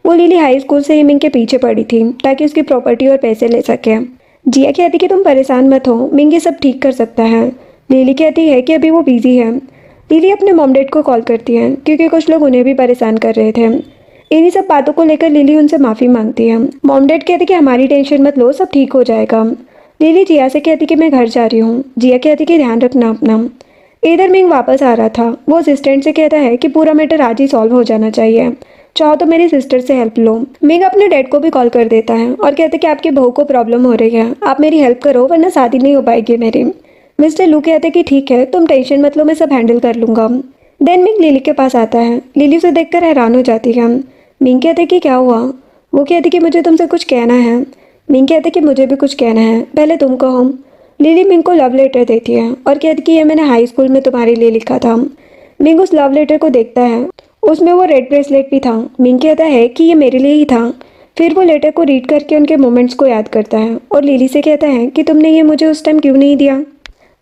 वो लिली हाई स्कूल से ही मिंग के पीछे पड़ी थी ताकि उसकी प्रॉपर्टी और पैसे ले सके। जिया कहती कि तुम परेशान मत हो, मिंग ये सब ठीक कर सकता है। लिली कहती है कि अभी वो बिजी है। लिली अपने मॉम डैड को कॉल करती है क्योंकि कुछ लोग उन्हें भी परेशान कर रहे थे। इन्हीं सब बातों को लेकर लिली उनसे माफ़ी मांगती है। मॉम डैड कहते कि हमारी टेंशन मत लो, सब ठीक हो जाएगा। लिली जिया से कहती कि मैं घर जा रही हूँ। जिया कहती कि ध्यान रखना अपना। इधर मिंग वापस आ रहा था। वो असिस्टेंट से कहता है कि पूरा मैटर आज ही सॉल्व हो जाना चाहिए, चाहो तो मेरी सिस्टर से हेल्प लो। मिंग अपने डैड को भी कॉल कर देता है और कहते कि आपकी बहू को प्रॉब्लम हो रही है, आप मेरी हेल्प करो वरना शादी नहीं हो पाएगी मेरी। मिस्टर लू कहते कि ठीक है, तुम टेंशन मत लो, मैं सब हैंडल कर लूंगा। देन मिंग लिली के पास आता है। लिली उसे देखकर हैरान हो जाती है। मिंग कहते कि क्या हुआ? वो कहती कि मुझे तुमसे कुछ कहना है। मिंग कहते कि मुझे भी कुछ कहना है, पहले तुम कहो। लिली मिंग को लव लेटर देती है और कहती कि ये मैंने हाई स्कूल में तुम्हारे लिए लिखा था। मिंग उस लव लेटर को देखता है, उसमें वो रेड ब्रेसलेट भी था। मिंग कहता है कि ये मेरे लिए ही था। फिर वो लेटर को रीड करके उनके मोमेंट्स को याद करता है और लिली से कहता है कि तुमने ये मुझे उस टाइम क्यों नहीं दिया।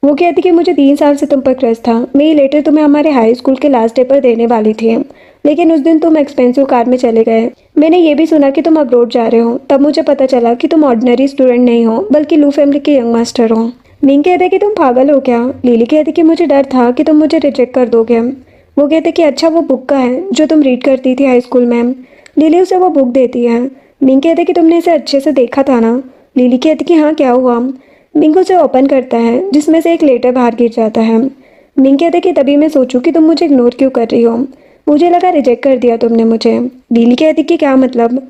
वो कहती कि मुझे 3 साल से तुम पर क्रश था। मैं ये लेटर तुम्हें हमारे हाई स्कूल के लास्ट डे पर देने वाली थी, लेकिन उस दिन तुम एक्सपेंसिव कार में चले गए। मैंने ये भी सुना कि तुम अब्रॉड जा रहे हो, तब मुझे पता चला कि तुम ऑर्डिनरी स्टूडेंट नहीं हो बल्कि लू फैमिली के यंग मास्टर हो। मिंग कहते कि तुम पागल हो क्या? लिली कहती कि मुझे डर था कि तुम मुझे रिजेक्ट कर दोगे। वो कहते कि अच्छा वो बुक का है जो तुम रीड करती थी हाई स्कूल में। लिली उसे वो बुक देती है। मिंग कहते कि तुमने इसे अच्छे से देखा था ना? लिली कहती कि हाँ, क्या हुआ? मिंग उसे ओपन करता है जिसमें से एक लेटर बाहर गिर जाता है। मिंग कहते कि तभी मैं सोचूं कि तुम मुझे इग्नोर क्यों कर रही हो, मुझे लगा रिजेक्ट कर दिया तुमने मुझे। लिली कहती कि क्या मतलब?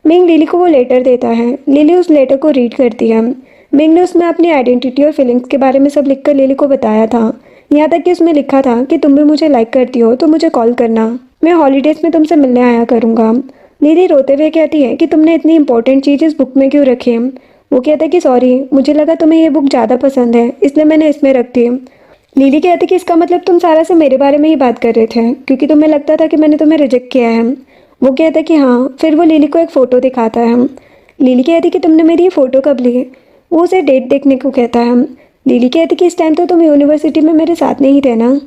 मिंग लिली को वो लेटर देता है। लिली उस लेटर को रीड करती है। मिंग ने उसमें अपनी आइडेंटिटी और फीलिंग्स के बारे में सब लिखकर लिली को बताया था। यहाँ तक कि उसमें लिखा था कि तुम भी मुझे लाइक करती हो तो मुझे कॉल करना, मैं हॉलीडेज में तुमसे मिलने आया करूँगा। लिली रोते हुए कहती है कि तुमने इतनी इंपॉर्टेंट चीज़ इस बुक में क्यों रखी है? वो कहता है कि सॉरी, मुझे लगा तुम्हें ये बुक ज़्यादा पसंद है इसलिए मैंने इसमें रख दी। लिली कहती कि इसका मतलब तुम सारा से मेरे बारे में ही बात कर रहे थे क्योंकि तुम्हें लगता था कि मैंने तुम्हें रिजेक्ट किया है। वो कहता है कि हाँ। फिर वो लिली को एक फ़ोटो दिखाता है। लिली कहती कि तुमने मेरी ये फ़ोटो कब ली? वो उसे डेट देखने को कहता है। लिली कहती कि इस टाइम तो तुम यूनिवर्सिटी में मेरे साथ नहीं थे ना?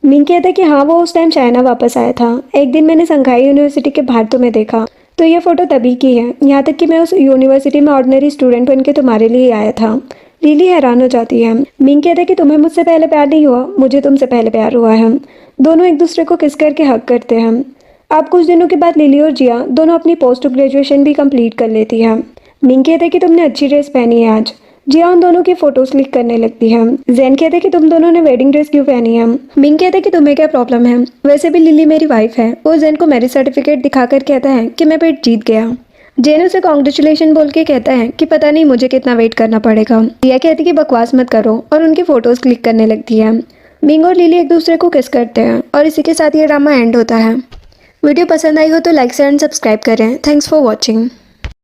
मिंग कहता है कि हाँ, वो उस टाइम चाइना वापस आया था। एक दिन मैंने संघाई यूनिवर्सिटी के बाहर तुम्हें देखा, तो ये फ़ोटो तभी की है, यहाँ तक कि मैं उस यूनिवर्सिटी में ऑर्डिनरी स्टूडेंट बन के तुम्हारे लिए आया था। लिली हैरान हो जाती है। मिंग कहता है कि तुम्हें मुझसे पहले प्यार नहीं हुआ, मुझे तुमसे पहले प्यार हुआ है। दोनों एक दूसरे को किस करके हक करते हैं। अब कुछ दिनों के बाद लिली और जिया दोनों अपनी पोस्ट ग्रेजुएशन भी कंप्लीट कर लेती है। मिंग कहता है कि तुमने अच्छी ड्रेस पहनी है आज। जिया उन दोनों की फोटोज क्लिक करने लगती है। जैन कहते हैं कि तुम दोनों ने वेडिंग ड्रेस क्यों पहनी है? मिंग कहते हैं कि तुम्हें क्या प्रॉब्लम है, वैसे भी लिली मेरी वाइफ है। वो जैन को मैरिज सर्टिफिकेट दिखाकर कहता है कि मैं पेट जीत गया। जैन उसे कॉन्ग्रेचुलेशन बोल के कहता है कि पता नहीं मुझे कितना वेट करना पड़ेगा। जिया कहती कि बकवास मत करो और उनकी फोटोज क्लिक करने लगती है। मिंग और लिली एक दूसरे को किस करते हैं और इसी के साथ ये ड्रामा एंड होता है। वीडियो पसंद आई हो तो लाइक शेयर एंड सब्सक्राइब करें। Thanks for watching.